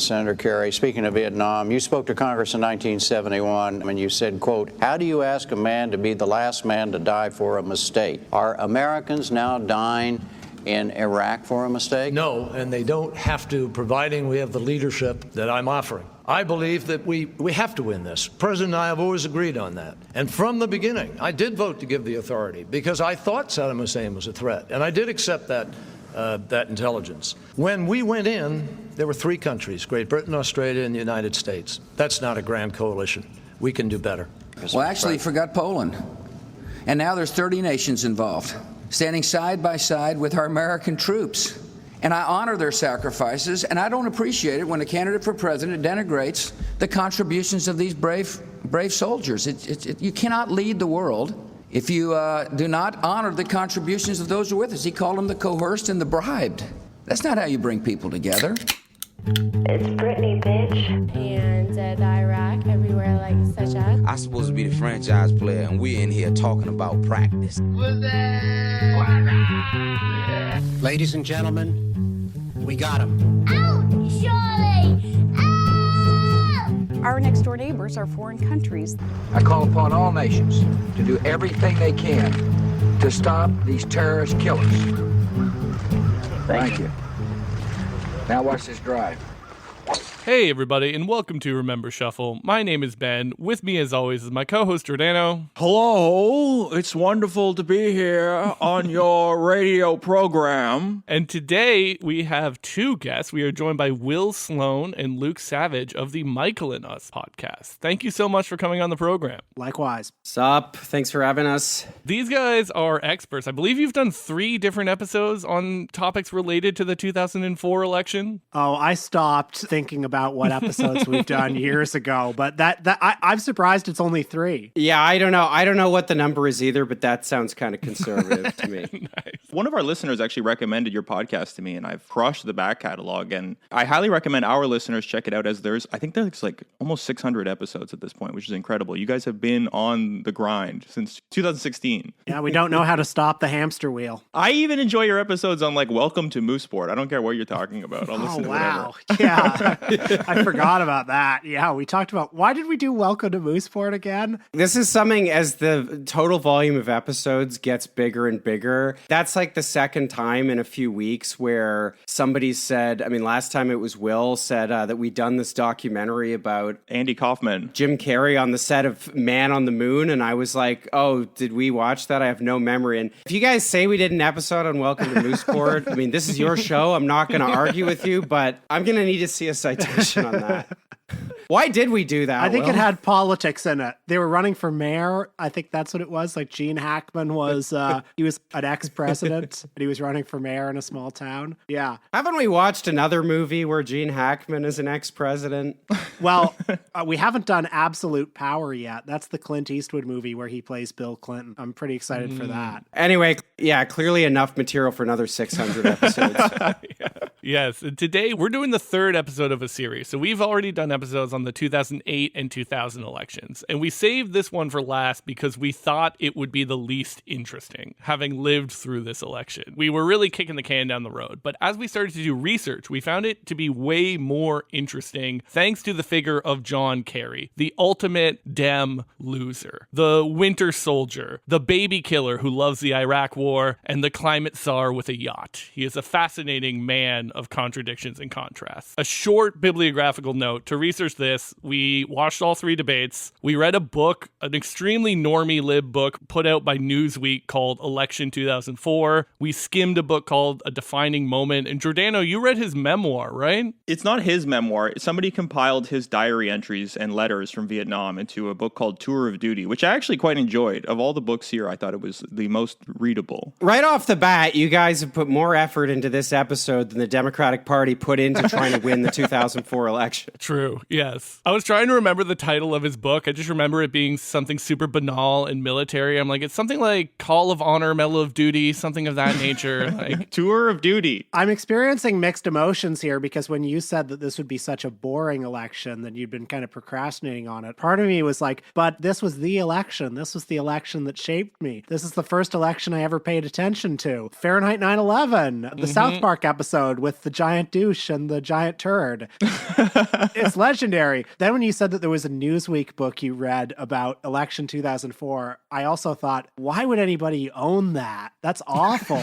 Senator Kerry, speaking of Vietnam, you spoke to Congress in 1971 and you said, quote, "How do you ask a man to be the last man to die for a mistake?" Are Americans now dying in Iraq for a mistake? No, and they don't have to, providing we have the leadership that I'm offering. I believe that we have to win this. The President and I have always agreed on that. And from the beginning, I did vote to give the authority because I thought Saddam Hussein was a threat, and I did accept that intelligence. When we went in, there were three countries, Great Britain, Australia, and the United States. That's not a grand coalition. We can do better. Well, actually, you forgot Poland. And now there's 30 nations involved, standing side by side with our American troops. And I honor their sacrifices, and I don't appreciate it when a candidate for president denigrates the contributions of these brave soldiers. You cannot lead the world if you do not honor the contributions of those who are with us. He called them the coerced and the bribed. That's not how you bring people together. It's Britney, bitch. And the Iraq, everywhere like such as. I'm supposed to be the franchise player, and we're in here talking about practice. Ladies and gentlemen, we got him. Out, Charlie! Out! Our next door neighbors are foreign countries. I call upon all nations to do everything they can to stop these terrorist killers. Thank you. Now watch this drive. Hey everybody, and welcome to Remember Shuffle. My name is Ben. With me as always is my co-host Giordano. Hello, it's wonderful to be here on your radio program. And today we have two guests. We are joined by Will Sloan and Luke Savage of the Michael and Us podcast. Thank you so much for coming on the program. Likewise. Sup? Thanks for having us. These guys are experts. I believe you've done 3 different episodes on topics related to the 2004 election. Oh, I stopped thinking about what episodes we've done years ago, but I'm surprised it's only 3. Yeah, I don't know what the number is either, but that sounds kind of conservative to me. Nice. One of our listeners actually recommended your podcast to me, and I've crushed the back catalog, and I highly recommend our listeners check it out, as I think there's like almost 600 episodes at this point, which is incredible. You guys have been on the grind since 2016. Yeah, we don't know how to stop the hamster wheel. I even enjoy your episodes on like Welcome to Mooseport. I don't care what you're talking about. I'll listen to wow. whatever. Yeah. I forgot about that. Yeah, we talked about, why did we do Welcome to Mooseport again? This is something, as the total volume of episodes gets bigger and bigger, that's like the second time in a few weeks where somebody said, I mean, last time it was Will said that we'd done this documentary about Andy Kaufman, Jim Carrey on the set of Man on the Moon, and I was like, oh, did we watch that? I have no memory. And if you guys say we did an episode on Welcome to Mooseport, I mean, this is your show. I'm not going to argue with you, but I'm going to need to see a citation on that. Why did we do that? I think it had politics in it. They were running for mayor. I think that's what it was. Like Gene Hackman was, he was an ex-president, and he was running for mayor in a small town. Yeah. Haven't we watched another movie where Gene Hackman is an ex-president? Well, we haven't done Absolute Power yet. That's the Clint Eastwood movie where he plays Bill Clinton. I'm pretty excited for that. Anyway, yeah, clearly enough material for another 600 episodes. Yeah. Yes, and today we're doing the 3rd episode of a series. So we've already done episodes on the 2008 and 2000 elections. And we saved this one for last because we thought it would be the least interesting, having lived through this election. We were really kicking the can down the road. But as we started to do research, we found it to be way more interesting thanks to the figure of John Kerry, the ultimate Dem loser, the winter soldier, the baby killer who loves the Iraq war, and the climate czar with a yacht. He is a fascinating man of contradictions and contrasts. A short bibliographical note: to research this, we watched all 3 debates. We read a book, an extremely normie lib book put out by Newsweek called Election 2004. We skimmed a book called A Defining Moment. And Giordano, you read his memoir, right? It's not his memoir. Somebody compiled his diary entries and letters from Vietnam into a book called Tour of Duty, which I actually quite enjoyed. Of all the books here, I thought it was the most readable. Right off the bat, you guys have put more effort into this episode than the Democratic Party put into trying to win the 2004 election. True, yes. I was trying to remember the title of his book. I just remember it being something super banal and military. I'm like, it's something like Call of Honor, Medal of Duty, something of that nature. Like Tour of Duty. I'm experiencing mixed emotions here because when you said that this would be such a boring election, that you'd been kind of procrastinating on it, part of me was like, but this was the election. This was the election that shaped me. This is the first election I ever paid attention to. Fahrenheit 9/11, the South Park episode with the giant douche and the giant turd. It's legendary. Then when you said that there was a Newsweek book you read about election 2004, I also thought, why would anybody own that? That's awful.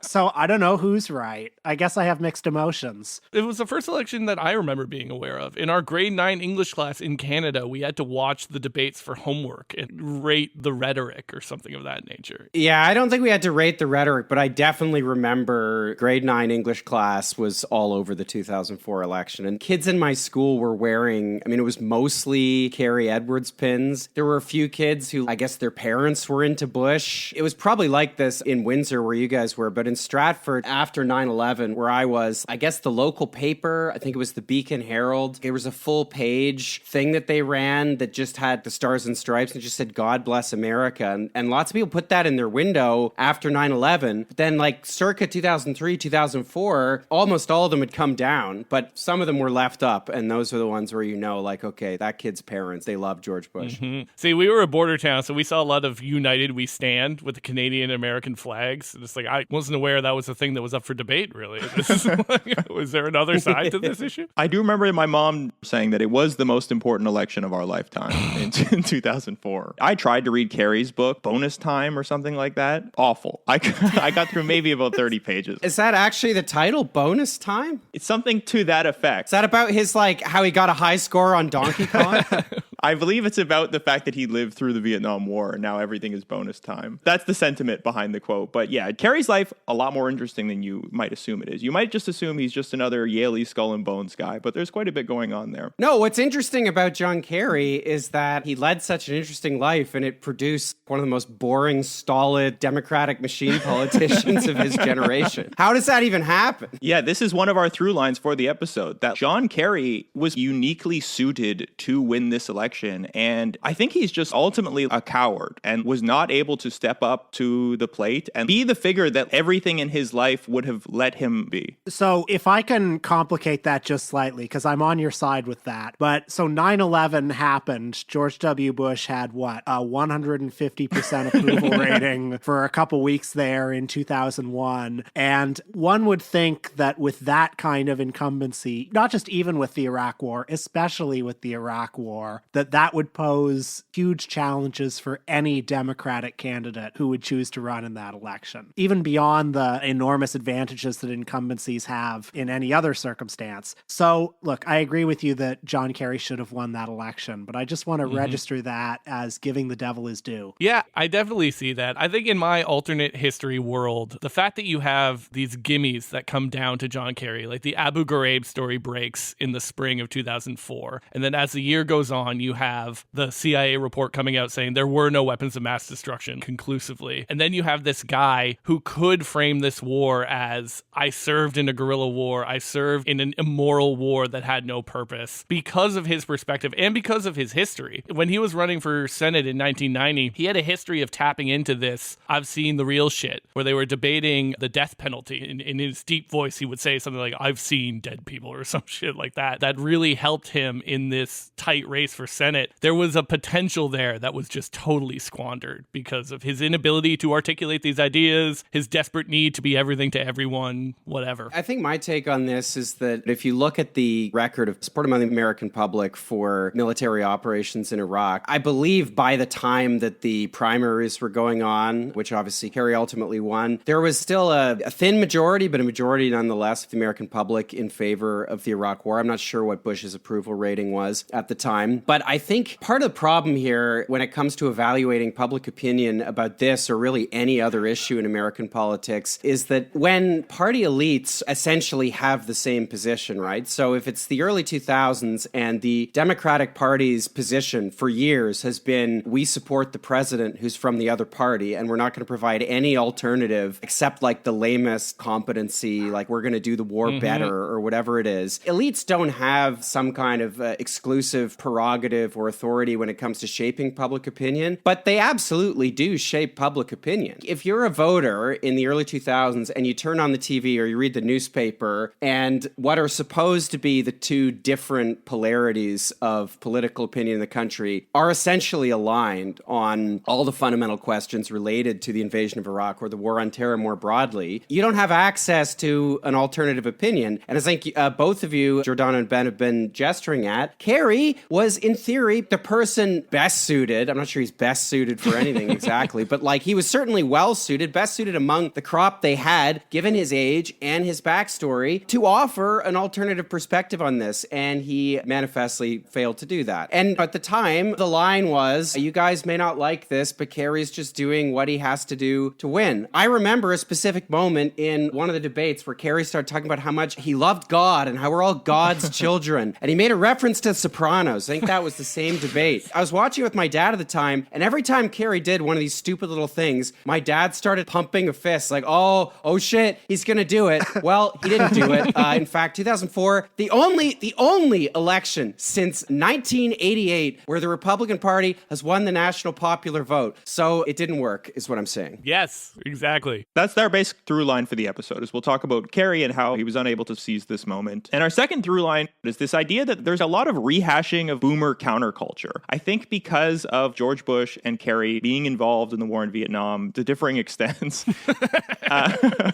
So I don't know who's right. I guess I have mixed emotions. It was the first election that I remember being aware of. In our grade 9 English class in Canada, we had to watch the debates for homework and rate the rhetoric or something of that nature. Yeah, I don't think we had to rate the rhetoric, but I definitely remember grade 9 English class was all over the 2004 election. And kids in my school were wearing, it was mostly Carrie Edwards pins. There were a few kids who, I guess their parents were into Bush. It was probably like this in Windsor where you guys were, but in Stratford after 9/11, where I was, I guess the local paper, I think it was the Beacon Herald, there was a full page thing that they ran that just had the stars and stripes and just said, God bless America. And lots of people put that in their window after 9/11. But then like circa 2003, 2004, almost all of them had come down, but some of them were left up. And those are the ones where you know, like, okay, that kid's parents, they love George Bush. Mm-hmm. See, we were a border town, so we saw a lot of United We Stand with the Canadian and American flags. And it's like, I wasn't aware that was a thing that was up for debate, really. Was there another side to this issue? I do remember my mom saying that it was the most important election of our lifetime in 2004. I tried to read Carrie's book, Bonus Time or something like that. Awful. I got through maybe about 30 pages. Is that actually the title, Bonus Time? It's something to that effect. Is that about his, like, how he got a high score on Donkey Kong? I believe it's about the fact that he lived through the Vietnam War and now everything is bonus time. That's the sentiment behind the quote. But yeah, Carrie's life, a lot more interesting than you might assume it is. You might just assume he's just another Yaley skull and bones guy, but there's quite a bit going on there. No, what's interesting about John Kerry is that he led such an interesting life and it produced one of the most boring, stolid, Democratic machine politicians of his generation. How does that even happen? Yeah, this is one of our through lines for the episode, that John Kerry was uniquely suited to win this election. And I think he's just ultimately a coward and was not able to step up to the plate and be the figure that everything in his life would have let him be. So if I can complicate that just slightly, because I'm on your side with that. But so 9/11 happened. George W. Bush had what? A 150% approval rating for a couple weeks there in 2001. And one would think that with that kind of incumbency, not just even with the Iraq War, especially with the Iraq War, that would pose huge challenges for any Democratic candidate who would choose to run in that election, even beyond the enormous advantages that incumbencies have in any other circumstance. So, look, I agree with you that John Kerry should have won that election, but I just want to register that as giving the devil his due. Yeah, I definitely see that. I think in my alternate history world, the fact that you have these gimmies that come down to John Kerry, like the Abu Ghraib story breaks in the spring of 2004, and then as the year goes on, you have the CIA report coming out saying there were no weapons of mass destruction conclusively. And then you have this guy who could frame this war as, I served in a guerrilla war, I served in an immoral war that had no purpose, because of his perspective and because of his history. When he was running for Senate in 1990, he had a history of tapping into this, I've seen the real shit, where they were debating the death penalty. In his deep voice, he would say something like, I've seen dead people or some shit like that. That really helped him in this tight race for Senate. There was a potential there that was just totally squandered because of his inability to articulate these ideas, his desperate need to be everything to everyone, whatever. I think my take on this is that if you look at the record of support among the American public for military operations in Iraq, I believe by the time that the primaries were going on, which obviously Kerry ultimately won, there was still a thin majority, but a majority nonetheless of the American public in favor of the Iraq War. I'm not sure what Bush's approval rating was at the time, but I think part of the problem here when it comes to evaluating public opinion about this or really any other issue in American politics is that when party elites essentially have the same position, right? So if it's the early 2000s and the Democratic Party's position for years has been, we support the president who's from the other party and we're not going to provide any alternative except like the lamest competency, like we're going to do the war better or whatever it is. Elites don't have some kind of exclusive prerogative authoritative or authority when it comes to shaping public opinion, but they absolutely do shape public opinion. If you're a voter in the early 2000s and you turn on the TV or you read the newspaper, and what are supposed to be the two different polarities of political opinion in the country are essentially aligned on all the fundamental questions related to the invasion of Iraq or the war on terror more broadly, you don't have access to an alternative opinion. And as I think both of you, Giordano and Ben, have been gesturing at, Kerry was, in theory, the person best suited. I'm not sure he's best suited for anything exactly, but like he was certainly well suited, best suited among the crop they had, given his age and his backstory, to offer an alternative perspective on this. And he manifestly failed to do that. And at the time, the line was, you guys may not like this, but Kerry's just doing what he has to do to win. I remember a specific moment in one of the debates where Kerry started talking about how much he loved God and how we're all God's children. And he made a reference to Sopranos. I think that was the same debate. I was watching with my dad at the time, and every time Kerry did one of these stupid little things, my dad started pumping a fist like, oh shit, he's gonna do it. Well, he didn't do it. In fact, 2004, the only election since 1988 where the Republican Party has won the national popular vote. So it didn't work, is what I'm saying. Yes, exactly. That's our basic through line for the episode, is we'll talk about Kerry and how he was unable to seize this moment. And our second through line is this idea that there's a lot of rehashing of boomer counterculture. I think because of George Bush and Kerry being involved in the war in Vietnam to differing extents.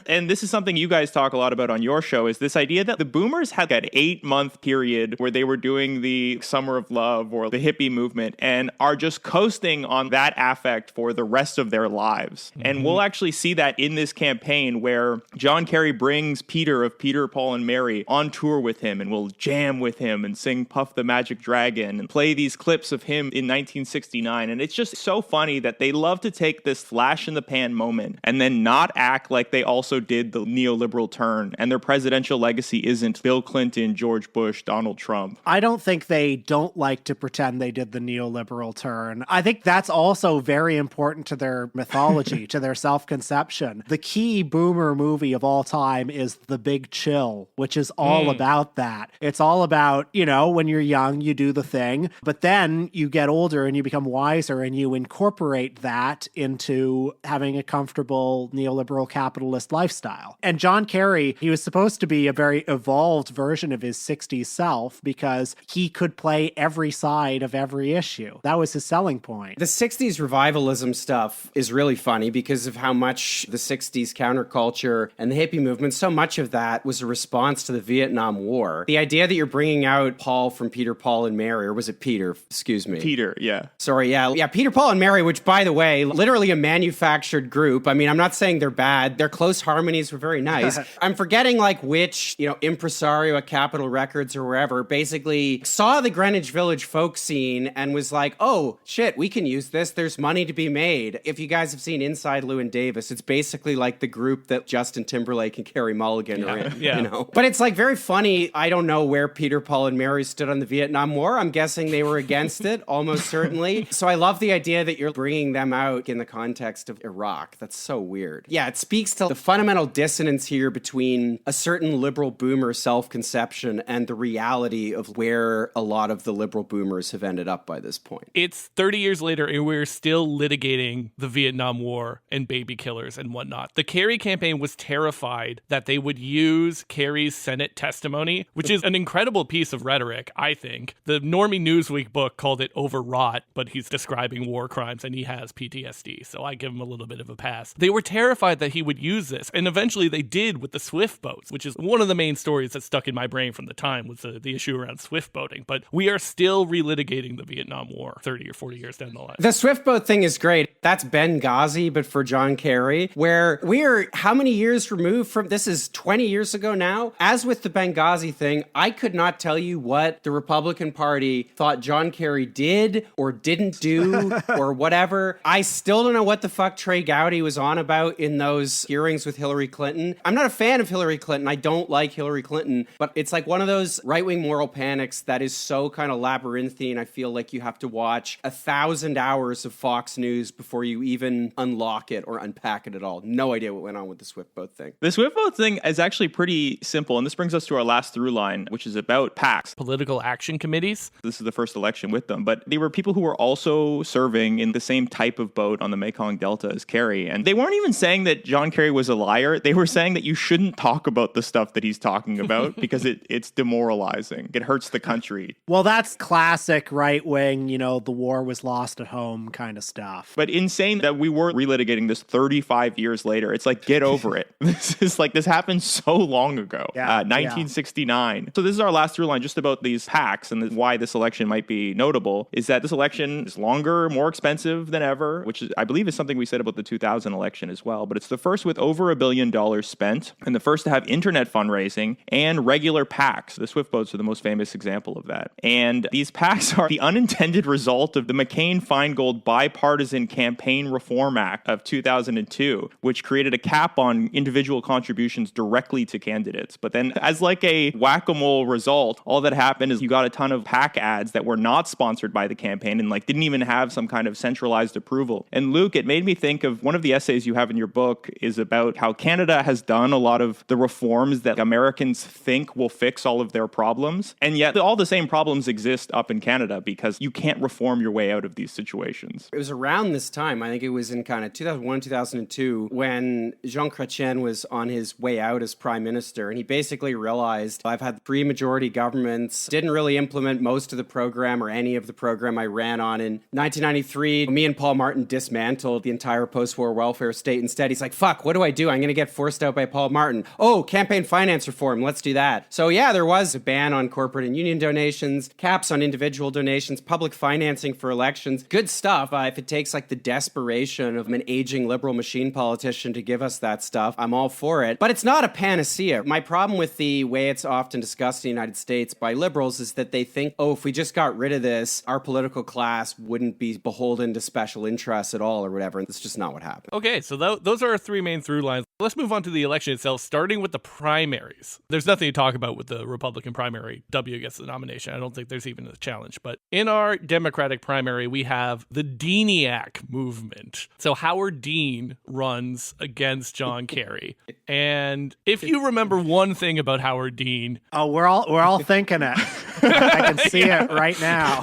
And this is something you guys talk a lot about on your show, is this idea that the boomers had that 8-month period where they were doing the Summer of Love or the hippie movement and are just coasting on that affect for the rest of their lives. Mm-hmm. And we'll actually see that in this campaign where John Kerry brings Peter of Peter, Paul, and Mary on tour with him and will jam with him and sing Puff the Magic Dragon and play these clips of him in 1969. And it's just so funny that they love to take this flash in the pan moment and then not act like they also did the neoliberal turn. And their presidential legacy isn't Bill Clinton, George Bush, Donald Trump. I don't think they don't like to pretend they did the neoliberal turn. I think that's also very important to their mythology, to their self-conception. The key boomer movie of all time is The Big Chill, which is all about that. It's all about, when you're young, you do the thing, but then you get older and you become wiser and you incorporate that into having a comfortable neoliberal capitalist lifestyle. And John Kerry, he was supposed to be a very evolved version of his 60s self because he could play every side of every issue. That was his selling point. The 60s revivalism stuff is really funny because of how much the 60s counterculture and the hippie movement, so much of that was a response to the Vietnam War. The idea that you're bringing out Paul from Peter, Paul, and Mary, or was it Peter? Excuse me. Peter, yeah. Sorry, yeah, Peter, Paul, and Mary, which, by the way, literally a manufactured group. I mean, I'm not saying they're bad. Their close harmonies were very nice. I'm forgetting, which, impresario at Capitol Records or wherever basically saw the Greenwich Village folk scene and was like, oh, shit, we can use this. There's money to be made. If you guys have seen Inside Llewyn Davis, it's basically like the group that Justin Timberlake and Carey Mulligan are in, But it's very funny. I don't know where Peter, Paul, and Mary stood on the Vietnam War. I'm guessing they were against it, almost certainly. So I love the idea that you're bringing them out in the context of Iraq. That's so weird. Yeah, it speaks to the fundamental dissonance here between a certain liberal boomer self-conception and the reality of where a lot of the liberal boomers have ended up by this point. It's 30 years later and we're still litigating the Vietnam War and baby killers and whatnot. The Kerry campaign was terrified that they would use Kerry's Senate testimony, which is an incredible piece of rhetoric, I think. The Normie Newsweek book called it overwrought, but he's describing war crimes and he has PTSD, so I give him a little bit of a pass. They were terrified that he would use this, and eventually they did with the Swift boats, which is one of the main stories that stuck in my brain from the time was the issue around Swift boating. But we are still relitigating the Vietnam War 30 or 40 years down the line. The Swift boat thing is great. That's Benghazi, but for John Kerry, where we're how many years removed from, this is 20 years ago now? As with the Benghazi thing, I could not tell you what the Republican Party thought John Kerry did or didn't do or whatever. I still don't know what the fuck Trey Gowdy was on about in those hearings with Hillary Clinton. I'm not a fan of Hillary Clinton. I don't like Hillary Clinton, but it's like one of those right-wing moral panics that is so kind of labyrinthine. I feel like you have to watch 1,000 hours of Fox News before you even unlock it or unpack it at all. No idea what went on with the Swift boat thing. The Swift boat thing is actually pretty simple, and this brings us to our last through line, which is about PACs. Political action committees. This is the the first election with them, but they were people who were also serving in the same type of boat on the Mekong Delta as Kerry. And they weren't even saying that John Kerry was a liar. They were saying that you shouldn't talk about the stuff that he's talking about because it's demoralizing. It hurts the country. Well, that's classic right wing, the war was lost at home kind of stuff. But insane that we were relitigating this 35 years later. It's like, get over it. This happened so long ago, 1969. So this is our last through line just about these PACs and why this election might be notable, is that this election is longer, more expensive than ever, which I believe is something we said about the 2000 election as well. But it's the first with over $1 billion spent and the first to have internet fundraising and regular PACs. The Swift boats are the most famous example of that. And these PACs are the unintended result of the McCain-Feingold Bipartisan Campaign Reform Act of 2002, which created a cap on individual contributions directly to candidates. But then as like a whack-a-mole result, all that happened is you got a ton of PAC ads that were not sponsored by the campaign and like didn't even have some kind of centralized approval. And Luke, it made me think of one of the essays you have in your book is about how Canada has done a lot of the reforms that Americans think will fix all of their problems. And yet all the same problems exist up in Canada because you can't reform your way out of these situations. It was around this time, I think it was in kind of 2001, 2002, when Jean Chrétien was on his way out as prime minister. And he basically realized, I've had 3 majority governments, didn't really implement most of the program or any of the program I ran on. In 1993, me and Paul Martin dismantled the entire post-war welfare state. Instead, he's like, fuck, what do I do? I'm going to get forced out by Paul Martin. Oh, campaign finance reform. Let's do that. So yeah, there was a ban on corporate and union donations, caps on individual donations, public financing for elections. Good stuff. If it takes like the desperation of an aging liberal machine politician to give us that stuff, I'm all for it. But it's not a panacea. My problem with the way it's often discussed in the United States by liberals is that they think, oh, if we just got rid of this, our political class wouldn't be beholden to special interests at all or whatever. And that's just not what happened. Okay, so those are our 3 main through lines. Let's move on to the election itself, starting with the primaries. There's nothing to talk about with the Republican primary. W gets the nomination. I don't think there's even a challenge. But in our Democratic primary, we have the Deaniac movement. So Howard Dean runs against John Kerry. And if you remember one thing about Howard Dean... Oh, we're all thinking it. I can see it right now.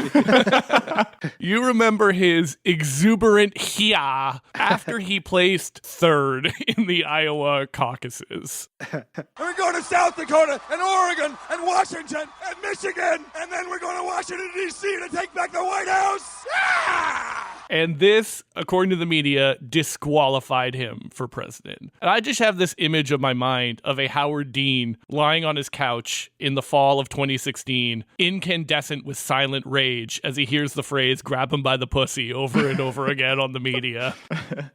You remember his exuberant "hia" after he placed 3rd in the Iowa caucuses. We're going to South Dakota and Oregon and Washington and Michigan, and then we're going to Washington, D.C. to take back the White House. Ah! And this, according to the media, disqualified him for president. And I just have this image of my mind of a Howard Dean lying on his couch in the fall of 2016, incandescent with silent rage as he hears the phrase, grab him by the pussy, over and over again on the media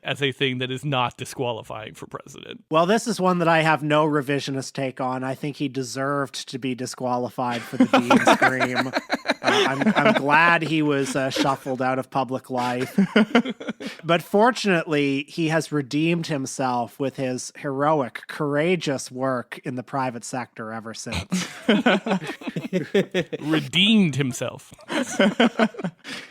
as a thing that is not disqualifying for president. Well, this is one that I have no revisionist take on. I think he deserved to be disqualified for the Dean scream. I'm glad he was shuffled out of public life. But fortunately, he has redeemed himself with his heroic, courageous work in the private sector ever since. Redeemed himself.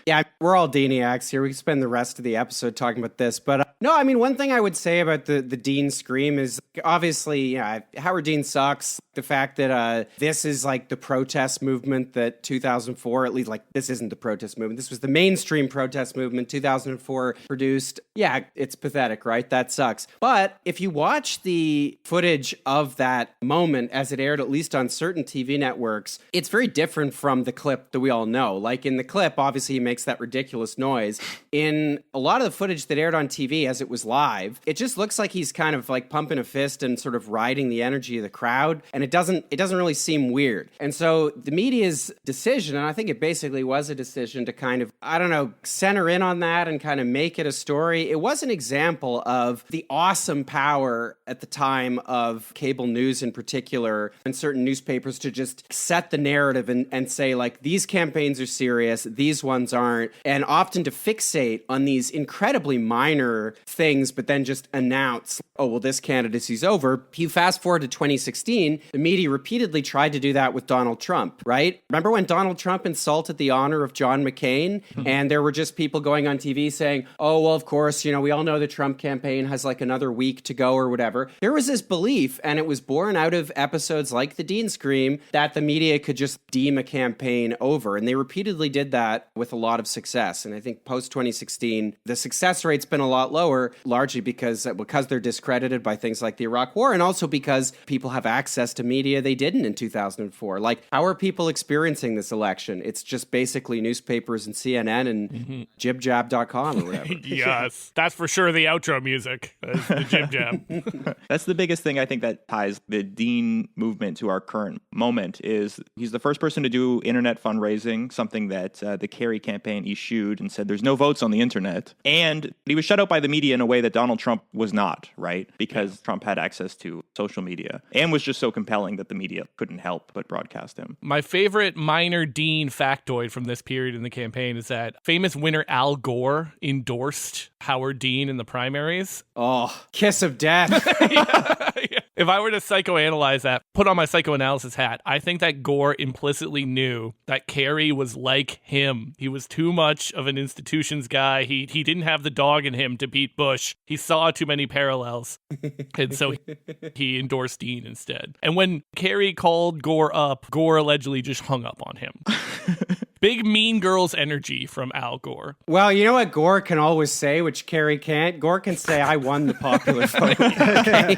Yeah, we're all Deaniacs here. We can spend the rest of the episode talking about this. But no, I mean, one thing I would say about the Dean scream is obviously, Howard Dean sucks. The fact that this is like the protest movement that 2004, at least like this isn't the protest movement. This was the mainstream protest movement 2004 produced. Yeah, it's pathetic, right? That sucks. But if you watch the footage of that moment as it aired, at least on certain TV networks, it's very different from the clip that we all know. Like in the clip, obviously he makes that ridiculous noise. In a lot of the footage that aired on TV as it was live, it just looks like he's kind of like pumping a fist and sort of riding the energy of the crowd. And it doesn't really seem weird. And so the media's decision, and I think it basically was a decision to kind of, I don't know, center in on that and kind of make it a story. It was an example of the awesome power at the time of cable news in particular and certain newspapers to just set the narrative and say like, these campaigns are serious, these ones aren't, and often to fixate on these incredibly minor things, but then just announce, oh, well, this candidacy's over. You fast forward to 2016, the media repeatedly tried to do that with Donald Trump, right? Remember when Donald Trump insulted the honor of John McCain and there were just people going going on TV saying, oh, well, of course, we all know the Trump campaign has like another week to go or whatever. There was this belief, and it was born out of episodes like the Dean Scream, that the media could just deem a campaign over. And they repeatedly did that with a lot of success. And I think post 2016, the success rate's been a lot lower, largely because they're discredited by things like the Iraq War, and also because people have access to media they didn't in 2004. Like, how are people experiencing this election? It's just basically newspapers and CNN and jibjab.com or whatever. Yes, that's for sure the outro music, the jib jab. That's the biggest thing I think that ties the Dean movement to our current moment is he's the first person to do internet fundraising, something that the Kerry campaign eschewed and said there's no votes on the internet. And he was shut out by the media in a way that Donald Trump was not, right? Because Trump had access to social media and was just so compelling that the media couldn't help but broadcast him. My favorite minor Dean factoid from this period in the campaign is that famous winner Al Gore endorsed Howard Dean in the primaries. Oh, kiss of death. Yeah. If I were to psychoanalyze that, put on my psychoanalysis hat, I think that Gore implicitly knew that Kerry was like him. He was too much of an institutions guy. He didn't have the dog in him to beat Bush. He saw too many parallels. And so he endorsed Dean instead. And when Kerry called Gore up, Gore allegedly just hung up on him. Big Mean Girls energy from Al Gore. Well, you know what Gore can always say, which Kerry can't? Gore can say, I won the popular vote. Okay?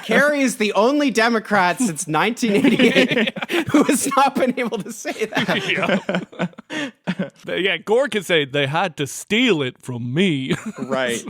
Kerry is the only Democrat since 1988 who has not been able to say that. Yeah, Gore can say, they had to steal it from me. Right.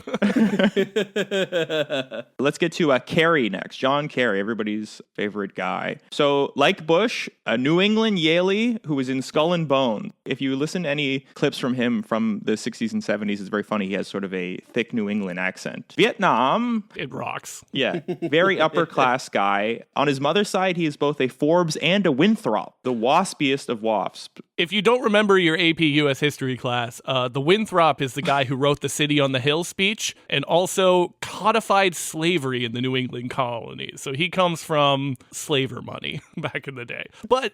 Let's get to Kerry next. John Kerry, everybody's favorite guy. So, like Bush, a New England Yalie who was in Skull and Bone. If you listen to any clips from him from the 60s and 70s, it's very funny. He has sort of a thick New England accent. Vietnam. It rocks. Yeah. Very upper class guy. On his mother's side, he is both a Forbes and a Winthrop, the waspiest of wasps. If you don't remember your AP US history class, the Winthrop is the guy who wrote the City on the Hill speech and also codified slavery in the New England colonies. So he comes from slaver money back in the day. But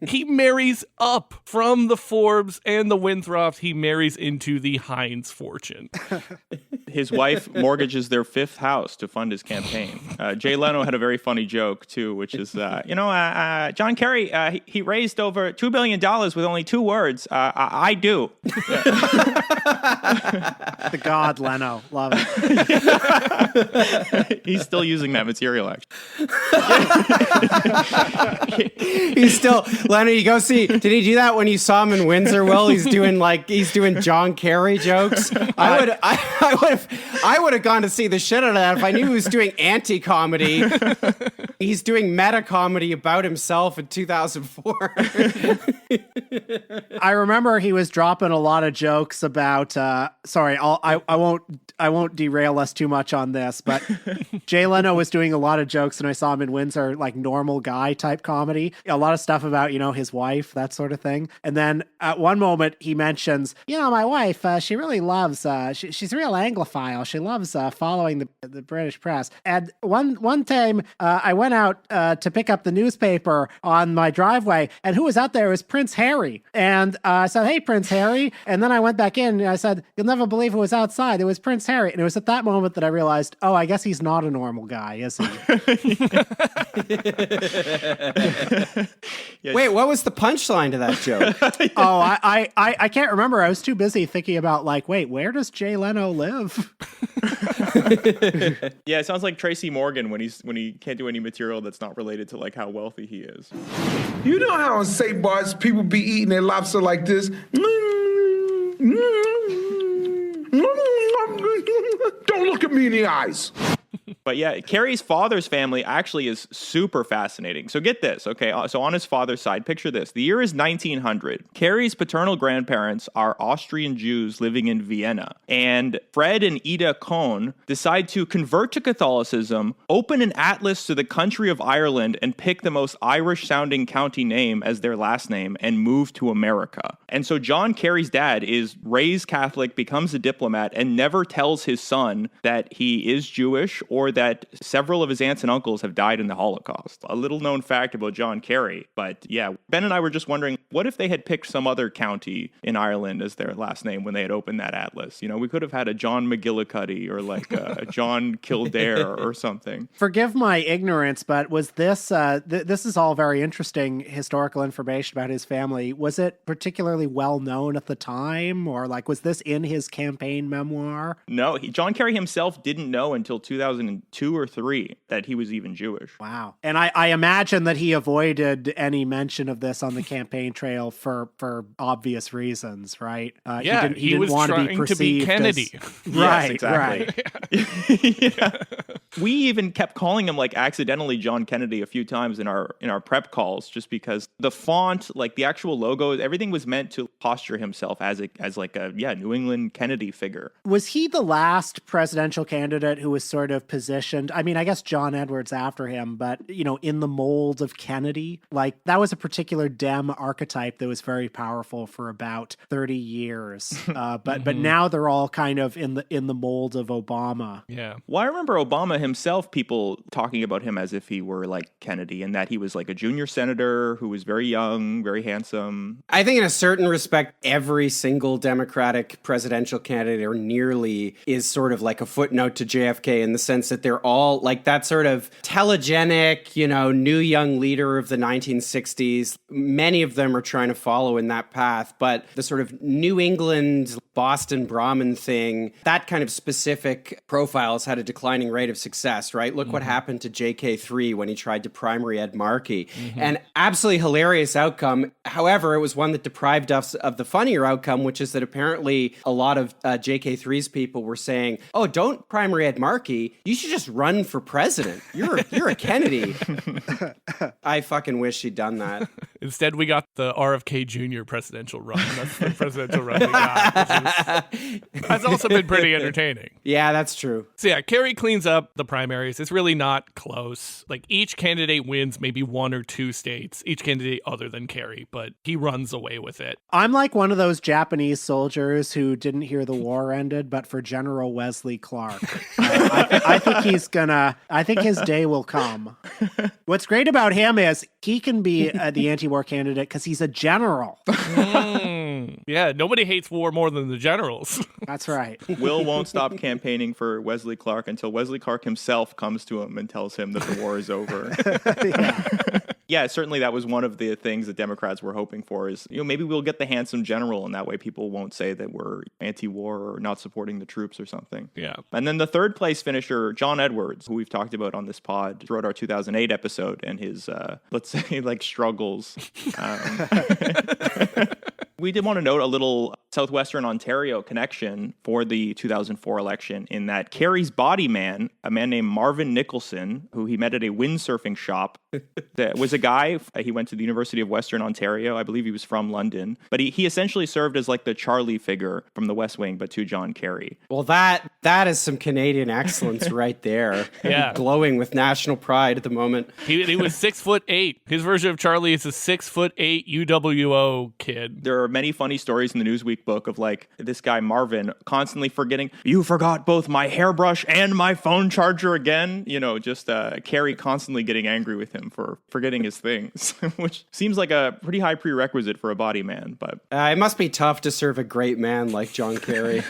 he marries up from the Forbes and the Winthrops. He marries into the Heinz fortune. His wife mortgages their fifth house to fund his campaign. Jay Leno had a very funny joke, too, which is, John Kerry, he raised over $2 billion with only 2 words. I do. The God Leno. Love it. He's still using that material, actually. He's still, Leno, you go see, did he do that when you saw him in Windsor? Well, he's doing John Kerry jokes. I would have gone to see the shit out of that if I knew he was doing anti-comedy. He's doing meta-comedy about himself in 2004. I remember he was dropping a lot of jokes about, I won't derail us too much on this, but Jay Leno was doing a lot of jokes and I saw him in Windsor, like normal guy type comedy. A lot of stuff about, his wife, that sort of thing. And then at one moment he mentions, my wife, she really loves, she's a real Anglophile. She loves following the British press. And one time I went out to pick up the newspaper on my driveway, and who was out there was Prince Harry. And I said, hey, Prince Harry. And then I went back in and I said, you'll never believe who was outside. It was Prince Harry. And it was at that moment that I realized, oh, I guess he's not a normal guy, is he? Wait, what was the punchline to that joke? Oh, I can't remember. I was too busy thinking about wait, where does Jay Leno live? Yeah, it sounds like Tracy Morgan when he can't do any material that's not related to how wealthy he is. You know how on safe bars people be eating their lobster like this? Don't look at me in the eyes. But yeah, Kerry's father's family actually is super fascinating. So get this, okay? So on his father's side, picture this. The year is 1900. Kerry's paternal grandparents are Austrian Jews living in Vienna. And Fred and Ida Cohn decide to convert to Catholicism, open an atlas to the country of Ireland, and pick the most Irish-sounding county name as their last name and move to America. And so John Kerry's dad is raised Catholic, becomes a diplomat, and never tells his son that he is Jewish or that several of his aunts and uncles have died in the Holocaust. A little known fact about John Kerry. But yeah, Ben and I were just wondering, what if they had picked some other county in Ireland as their last name when they had opened that atlas? You know, we could have had a John McGillicuddy or like a John Kildare or something. Forgive my ignorance, but was this, this is all very interesting historical information about his family. Was it particularly well known at the time, or like, was this in his campaign memoir? No, John Kerry himself didn't know until 2002 or 3 that he was even Jewish. Wow. And I imagine that he avoided any mention of this on the campaign trail for obvious reasons, right? He didn't was want trying to be Kennedy. Right, exactly. Right. Yeah. We even kept calling him like accidentally John Kennedy a few times in our prep calls, just because the font, like the actual logo, everything was meant to posture himself as like a New England Kennedy figure. Was he the last presidential candidate who was sort of positioned? I mean, I guess John Edwards after him, but in the mold of Kennedy, like that was a particular Dem archetype that was very powerful for about 30 years. But now they're all kind of in the mold of Obama. Yeah. Well, I remember Obama himself, people talking about him as if he were like Kennedy, and that he was like a junior senator who was very young, very handsome. I think in a certain respect, every single Democratic presidential candidate or nearly is sort of like a footnote to JFK in the sense that they're all like that sort of telegenic, new young leader of the 1960s. Many of them are trying to follow in that path, but the sort of New England, Boston Brahmin thing, that kind of specific profiles had a declining rate of success, right? Look what happened to JK3 when he tried to primary Ed Markey. An absolutely hilarious outcome. However, it was one that deprived us of the funnier outcome, which is that apparently a lot of JK3's people were saying, oh, don't primary Ed Markey. You should just run for president. You're a Kennedy. I fucking wish he'd done that. Instead, we got the RFK Jr. presidential run. That's the presidential run we got, which has also been pretty entertaining. Yeah, that's true. So yeah, Kerry cleans up the primaries. It's really not close. Like each candidate wins maybe 1 or 2 states, each candidate other than Kerry, but he runs away with it. I'm like one of those Japanese soldiers who didn't hear the war ended, but for General Wesley Clark. I think his day will come. What's great about him is he can be the anti-war candidate because he's a general. Yeah, nobody hates war more than the generals. That's right. Will won't stop campaigning for Wesley Clark until Wesley Clark himself comes to him and tells him that the war is over. Yeah, certainly that was one of the things that Democrats were hoping for is, maybe we'll get the handsome general, and that way people won't say that we're anti-war or not supporting the troops or something. Yeah. And then the third place finisher, John Edwards, who we've talked about on this pod throughout our 2008 episode, and his, let's say, like, struggles. We did want to note a little Southwestern Ontario connection for the 2004 election in that Kerry's body man, a man named Marvin Nicholson, who he met at a windsurfing shop, that was a guy, he went to the University of Western Ontario. I believe he was from London. But he essentially served as like the Charlie figure from the West Wing, but to John Kerry. Well, that is some Canadian excellence right there. Yeah. Glowing with national pride at the moment. He was 6'8". His version of Charlie is a 6'8" UWO kid. There are many funny stories in the Newsweek book of like this guy Marvin constantly forgetting, you forgot both my hairbrush and my phone charger again. Just Kerry constantly getting angry with him for forgetting his things, which seems like a pretty high prerequisite for a body man. But it must be tough to serve a great man like John Kerry.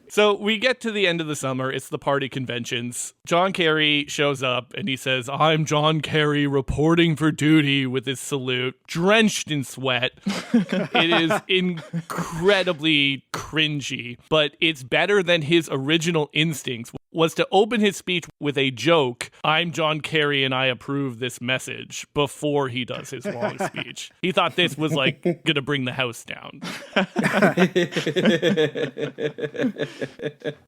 So we get to the end of the summer. It's the party conventions. John Kerry shows up and he says, I'm John Kerry reporting for duty with his salute, drenched in sweat. It is incredibly cringy, but it's better than his original instincts, was to open his speech with a joke, I'm John Kerry and I approve this message, before he does his long speech. He thought this was like going to bring the house down.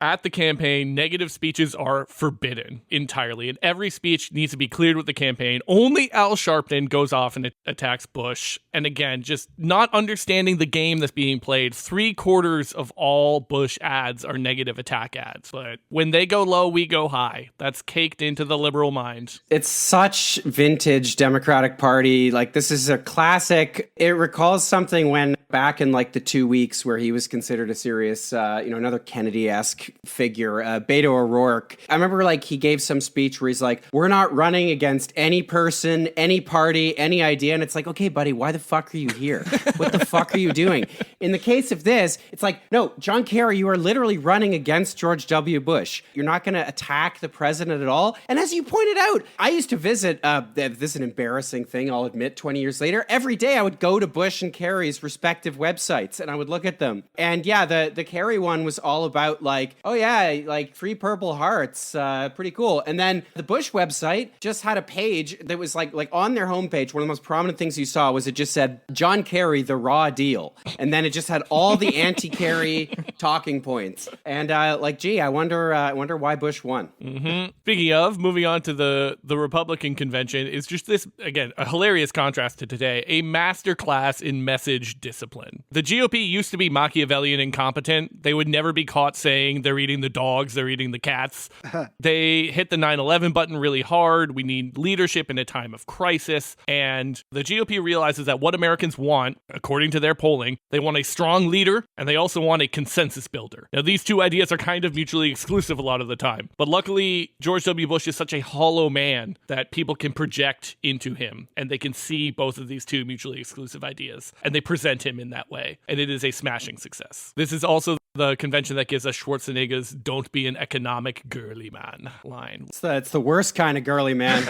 At the campaign, negative speeches are forbidden entirely, and every speech needs to be cleared with the campaign. Only Al Sharpton goes off and attacks Bush. And again, just not understanding the game that's being played. 3/4 of all Bush ads are negative attack ads. But when they go low, we go high. That's caked into the liberal mind. It's such vintage Democratic Party. Like, this is a classic. It recalls something when back in like the 2 weeks where he was considered a serious, another Kennedy-esque figure, Beto O'Rourke. I remember like he gave some speech where he's like, we're not running against any person, any party, any idea. And it's like, okay, buddy, why the fuck are you here? What the fuck are you doing? In the case of this, it's like, no, John Kerry, you are literally running against George W. Bush. You're not going to attack the president at all. And as you pointed out, I used to visit, this is an embarrassing thing, I'll admit, 20 years later. Every day I would go to Bush and Kerry's respective websites and I would look at them. And yeah, the Kerry one was all about like, oh yeah, like 3 Purple Hearts, pretty cool. And then the Bush website just had a page that was like on their homepage, one of the most prominent things you saw was it just said, John Kerry, the raw deal. And then it just had all the anti-Kerry talking points. And gee, I wonder why Bush won. Mm-hmm. Speaking of, moving on to the Republican convention, is just this, again, a hilarious contrast to today, a masterclass in message discipline. The GOP used to be Machiavellian and incompetent. They would never be caught saying they're eating the dogs, they're eating the cats. They hit the 9/11 button really hard. We need leadership in a time of crisis. And the GOP realizes that what Americans want, according to their polling, they want a strong leader and they also want a consensus builder. Now, these two ideas are kind of mutually exclusive a lot of the time. But luckily, George W. Bush is such a hollow man that people can project into him and they can see both of these two mutually exclusive ideas and they present him in that way. And it is a smashing success. This is also the convention that gives us Schwarzenegger's "Don't be an economic girly man" line. It's the worst kind of girly man.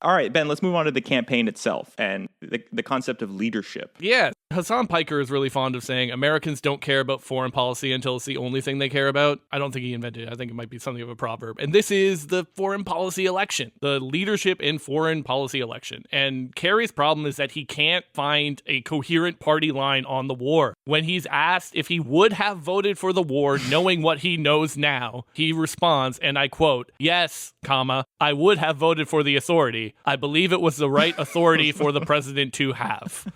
All right, Ben, let's move on to the campaign itself and the concept of leadership. Yeah. Hassan Piker is really fond of saying Americans don't care about foreign policy until it's the only thing they care about. I don't think he invented it. I think it might be something of a proverb. And this is the foreign policy election, the leadership in foreign policy election. And Kerry's problem is that he can't find a coherent party line on the war. When he's asked if he would have voted for the war knowing what he knows now, he responds, and I quote, "Yes, comma, I would have voted for the authority. I believe it was the right authority for the president to have."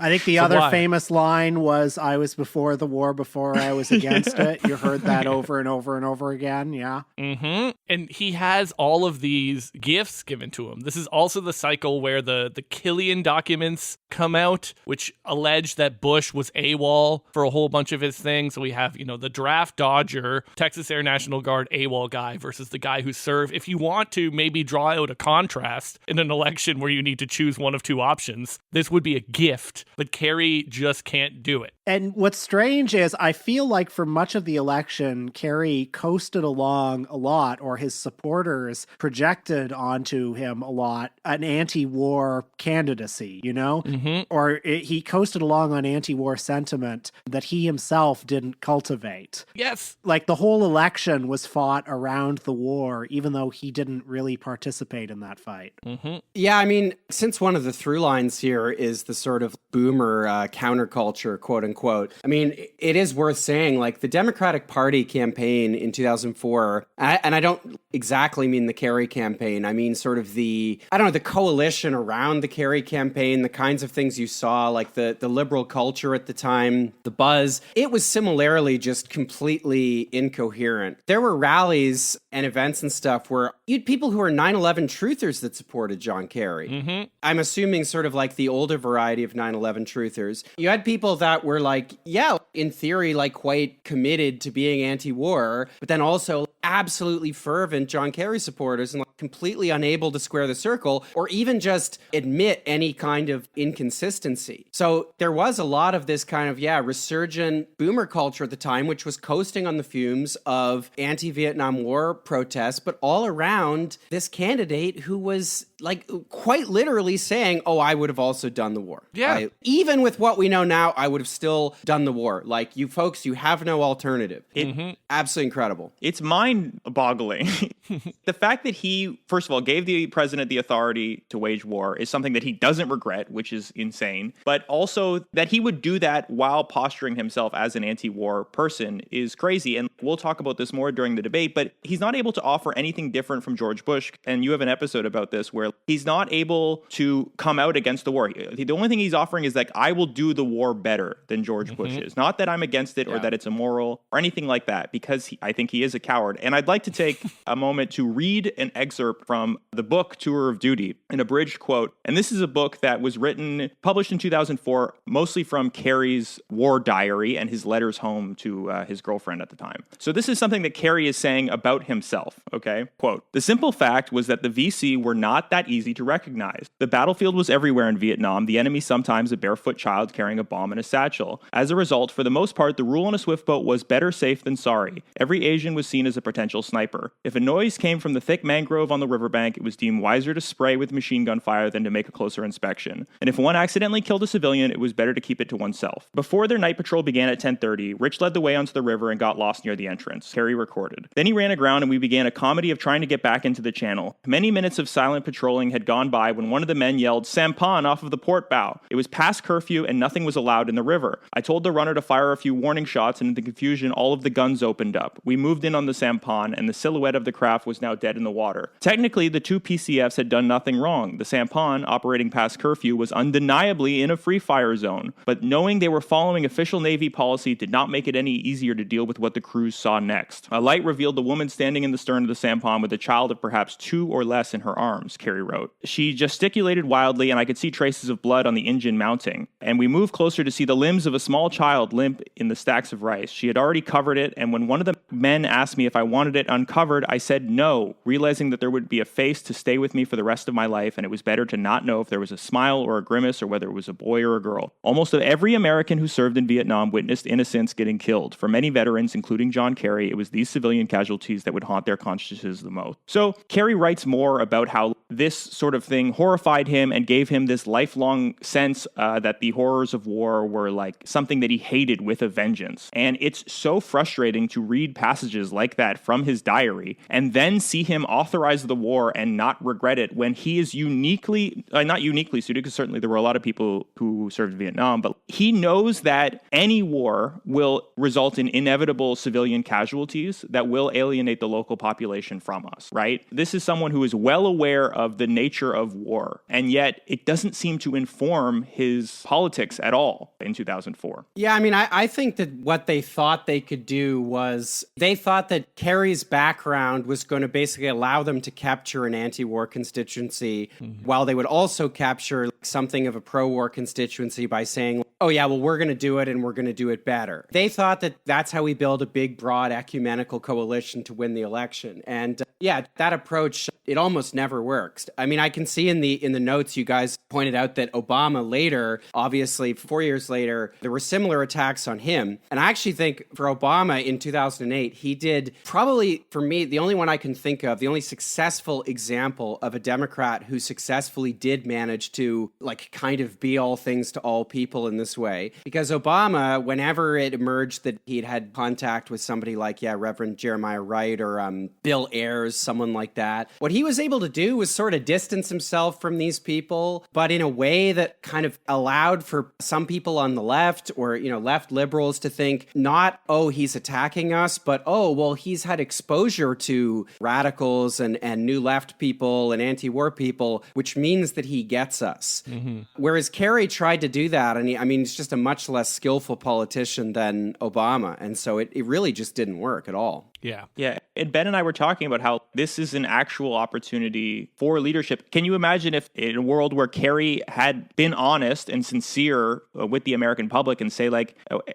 I think the other famous line was, "I was before the war before I was against it." You heard that over and over and over again, yeah? Mm-hmm. And he has all of these gifts given to him. This is also the cycle where the Killian documents come out, which allege that Bush was AWOL for a whole bunch of his things. So we have, the draft dodger, Texas Air National Guard AWOL guy versus the guy who served. If you want to maybe draw out a contrast in an election where you need to choose one of two options, this would be a gift, but Kerry just can't do it. And what's strange is I feel like for much of the election, Kerry coasted along a lot, or his supporters projected onto him a lot, an anti-war candidacy, Mm-hmm. Or he coasted along on anti-war sentiment that he himself didn't cultivate. Yes. Like the whole election was fought around the war, even though he didn't really participate in that fight. Mm-hmm. Yeah, I mean, since one of the through lines here is the sort of boomer counterculture, quote unquote, I mean, it is worth saying, like, the Democratic Party campaign in 2004, and I don't exactly mean the Kerry campaign, I mean sort of the coalition around the Kerry campaign, the kinds of things you saw, like the liberal culture at the time, the buzz, it was similarly just completely incoherent. There were rallies and events and stuff where you had people who were 9/11 truthers that supported John Kerry. Mm-hmm. I'm assuming sort of like the older variety of 9/11 truthers. You had people that were like, yeah, in theory, like quite committed to being anti-war, but then also absolutely fervent John Kerry supporters and like completely unable to square the circle or even just admit any kind of inconsistency. So there was a lot of this kind of, resurgent boomer culture at the time, which was coasting on the fumes of anti-Vietnam War protests, but all around this candidate who was like quite literally saying, oh, I would have also done the war. Yeah. Even with what we know now, I would have still done the war. Like, you folks, you have no alternative. Absolutely incredible. It's mind-boggling. The fact that he, first of all, gave the president the authority to wage war is something that he doesn't regret, which is insane. But also that he would do that while posturing himself as an anti-war person is crazy. And we'll talk about this more during the debate, but he's not able to offer anything different from George Bush. And you have an episode about this where he's not able to come out against the war. The only thing he's offering is like, I will do the war better than George Bush is. Not that I'm against it or that it's immoral or anything like that, because I think he is a coward. And I'd like to take a moment to read an excerpt from the book Tour of Duty, an abridged quote. And this is a book that was published in 2004, mostly from Kerry's war diary and his letters home to his girlfriend at the time. So this is something that Kerry is saying about himself, okay? Quote, "The simple fact was that the VC were not that easy to recognize. The battlefield was everywhere in Vietnam, the enemy sometimes a barefoot child carrying a bomb in a satchel. As a result, for the most part, the rule on a swift boat was better safe than sorry. Every Asian was seen as a potential sniper. If a noise came from the thick mangrove on the riverbank, it was deemed wiser to spray with machine gun fire than to make a closer inspection. And if one accidentally killed a civilian, it was better to keep it to oneself. Before their night patrol began at 10:30, Rich led the way onto the river and got lost near the entrance. Kerry recorded. Then he ran aground and we began a comedy of trying to get back into the channel. Many minutes of silent patrolling had gone by when one of the men yelled, 'Sampan,' off of the port bow. It was past curfew and nothing was allowed in the river. I told the runner to fire a few warning shots, and in the confusion, all of the guns opened up. We moved in on the sampan, and the silhouette of the craft was now dead in the water. Technically, the two PCFs had done nothing wrong. The sampan, operating past curfew, was undeniably in a free fire zone, but knowing they were following official Navy policy did not make it any easier to deal with what the crews saw next. A light revealed the woman standing in the stern of the sampan with a child of perhaps 2 or less in her arms," Kerry wrote. "She gesticulated wildly, and I could see traces of blood on the engine mounting. And we moved closer to see the limbs of a small child limp in the stacks of rice. She had already covered it, and when one of the men asked me if I wanted it uncovered, I said no, realizing that there would be a face to stay with me for the rest of my life, and it was better to not know if there was a smile or a grimace or whether it was a boy or a girl. Almost every American who served in Vietnam witnessed innocents getting killed. For many veterans, including John Kerry, it was these civilian casualties that would haunt their consciences the most." So Kerry writes more about how this sort of thing horrified him and gave him this lifelong sense that the horrors of war were like something that he hated with a vengeance. And it's so frustrating to read passages like that from his diary and then see him authorize the war and not regret it when he is not uniquely suited, because certainly there were a lot of people who served in Vietnam, but he knows that any war will result in inevitable civilian casualties that will alienate the local population from us, right? This is someone who is well aware of the nature of war, and yet it doesn't seem to inform his politics at all in 2004. Yeah, I mean, I think that what they thought they could do was they thought that Kerry's background was going to basically allow them to capture an anti-war constituency while they would also capture something of a pro-war constituency by saying, oh yeah, well, we're going to do it and we're going to do it better. They thought that that's how we build a big, broad, ecumenical coalition to win the election. And yeah, that approach, it almost never works. I mean, I can see in the notes you guys pointed out that Obama later, obviously 4 years later, there were similar attacks on him. And I actually think for Obama in 2008, he did probably, for me, the only one I can think of, the only successful example of a Democrat who successfully did manage to like kind of be all things to all people in this way. Because Obama, whenever it emerged that he'd had contact with somebody like, Reverend Jeremiah Wright or Bill Ayers, someone like that, what he was able to do was sort of distance himself from these people, but in a way that kind of allowed for some people on the left or, left liberals to think not, oh, he's attacking us, but, oh, well, he's had exposure to radicals and new left people and anti-war people, which means that he gets us. Mm-hmm. Whereas Kerry tried to do that, and he's just a much less skillful politician than Obama, and so it really just didn't work at all. Yeah. And Ben and I were talking about how this is an actual opportunity for leadership. Can you imagine if in a world where Kerry had been honest and sincere with the American public and say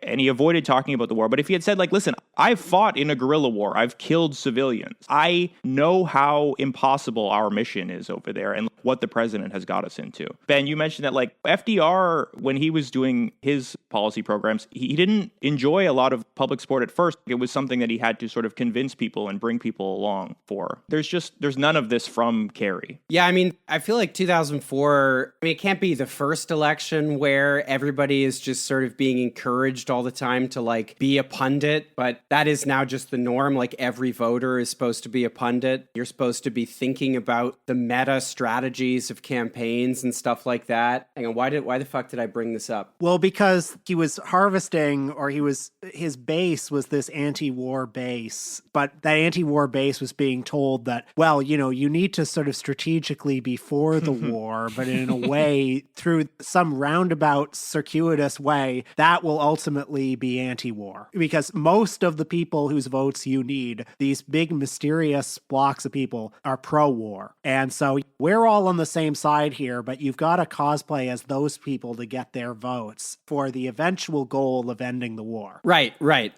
and he avoided talking about the war, but if he had said listen, I've fought in a guerrilla war, I've killed civilians, I know how impossible our mission is over there and what the president has got us into. Ben, you mentioned that FDR, when he was doing his policy programs, he didn't enjoy a lot of public support at first. It was something that he had to sort of convince people and bring people along for. There's none of this from Kerry. Yeah, I feel like 2004, it can't be the first election where everybody is just sort of being encouraged all the time to be a pundit, but that is now just the norm. Every voter is supposed to be a pundit. You're supposed to be thinking about the meta strategies of campaigns and stuff like that. Hang on, why the fuck did I bring this up? Well, because he was harvesting, or his base was this anti-war base, but that anti-war base was being told that, well, you need to sort of strategically be for the war, but in a way, through some roundabout, circuitous way, that will ultimately be anti-war. Because most of the people whose votes you need, these big mysterious blocks of people, are pro-war. And so we're all on the same side here, but you've got to cosplay as those people to get their votes for the eventual goal of ending the war. Right.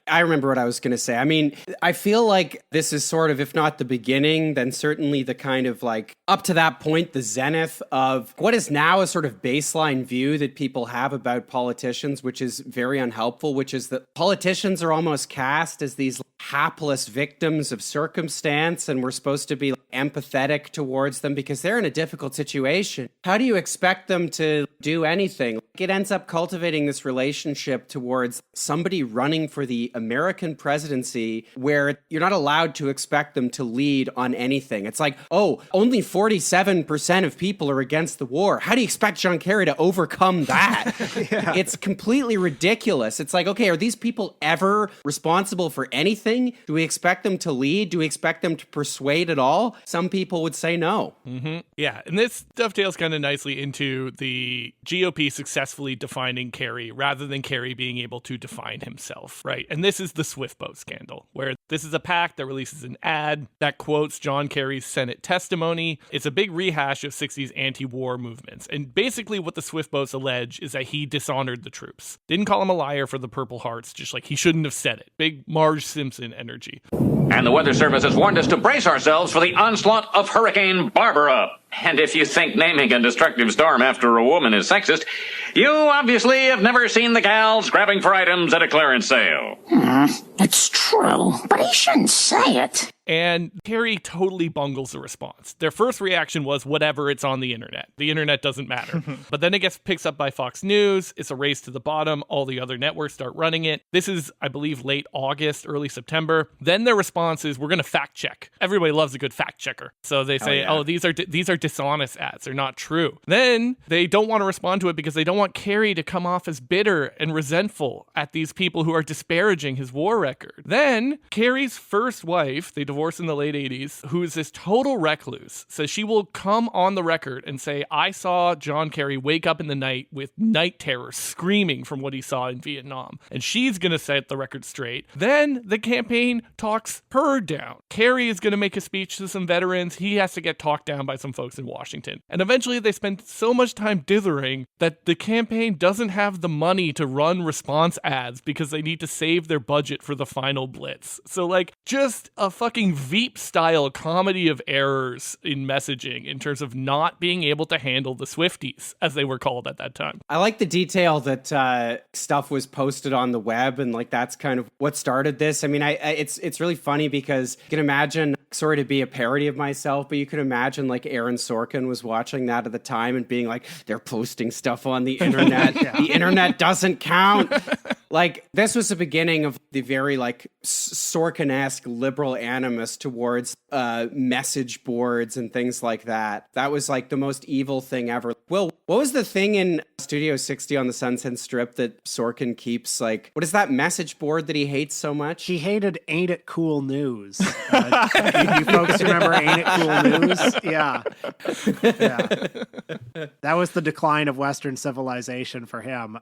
I remember what I was going to say. I mean, I feel like this is sort of, if not the beginning, then certainly the kind of like, up to that point, the zenith of what is now a sort of baseline view that people have about politicians, which is very unhelpful, which is that politicians are almost cast as these hapless victims of circumstance, and we're supposed to be empathetic towards them because they're in a difficult situation. How do you expect them to do anything? It ends up cultivating this relationship towards somebody running for the American presidency where you're not allowed to expect them to lead on anything. It's like, oh, only 47% of people are against the war. How do you expect John Kerry to overcome that? Yeah. It's completely ridiculous. It's like, okay, are these people ever responsible for anything? Do we expect them to lead? Do we expect them to persuade at all? Some people would say no. Mm-hmm. Yeah, and this dovetails kind of nicely into the GOP successfully defining Kerry rather than Kerry being able to define himself, right? And this is the Swift boat scandal, where this is a PAC that releases an ad that quotes John Kerry's Senate testimony. It's a big rehash of 60s anti-war movements. And basically what the Swift boats allege is that he dishonored the troops. Didn't call him a liar for the Purple Hearts, just like he shouldn't have said it. Big Marge Simpson energy. And the Weather Service has warned us to brace ourselves for the onslaught of Hurricane Barbara. And if you think naming a destructive storm after a woman is sexist, you obviously have never seen the gals grabbing for items at a clearance sale. It's true, but he shouldn't say it. And Kerry totally bungles the response. Their first reaction was, whatever, it's on the internet. The internet doesn't matter. But then it gets picked up by Fox News. It's a race to the bottom. All the other networks start running it. This is, I believe, late August, early September. Then their response is, we're going to fact check. Everybody loves a good fact checker. So they say, these are dishonest ads. They're not true. Then they don't want to respond to it because they don't want Kerry to come off as bitter and resentful at these people who are disparaging his war record. Then Kerry's first wife, they divorced in the late 80s, who is this total recluse, says she will come on the record and say, I saw John Kerry wake up in the night with night terrors screaming from what he saw in Vietnam. And she's going to set the record straight. Then the campaign talks her down. Kerry is going to make a speech to some veterans. He has to get talked down by some folks in Washington. And eventually they spend so much time dithering that the campaign doesn't have the money to run response ads because they need to save their budget for the final blitz. So just a fucking Veep-style comedy of errors in messaging in terms of not being able to handle the Swifties, as they were called at that time. I like the detail that stuff was posted on the web, and that's kind of what started this. I mean, it's really funny because you can imagine, sorry to be a parody of myself, but you could imagine Aaron Sorkin was watching that at the time and being like, they're posting stuff on the internet. Yeah. The internet doesn't count. This was the beginning of the very Sorkin-esque liberal animus towards message boards and things like that. That was the most evil thing ever. Will, what was the thing in Studio 60 on the Sunset Strip that Sorkin keeps what is that message board that he hates so much? He hated Ain't It Cool News. You folks remember Ain't It Cool News? Yeah. That was the decline of Western civilization for him.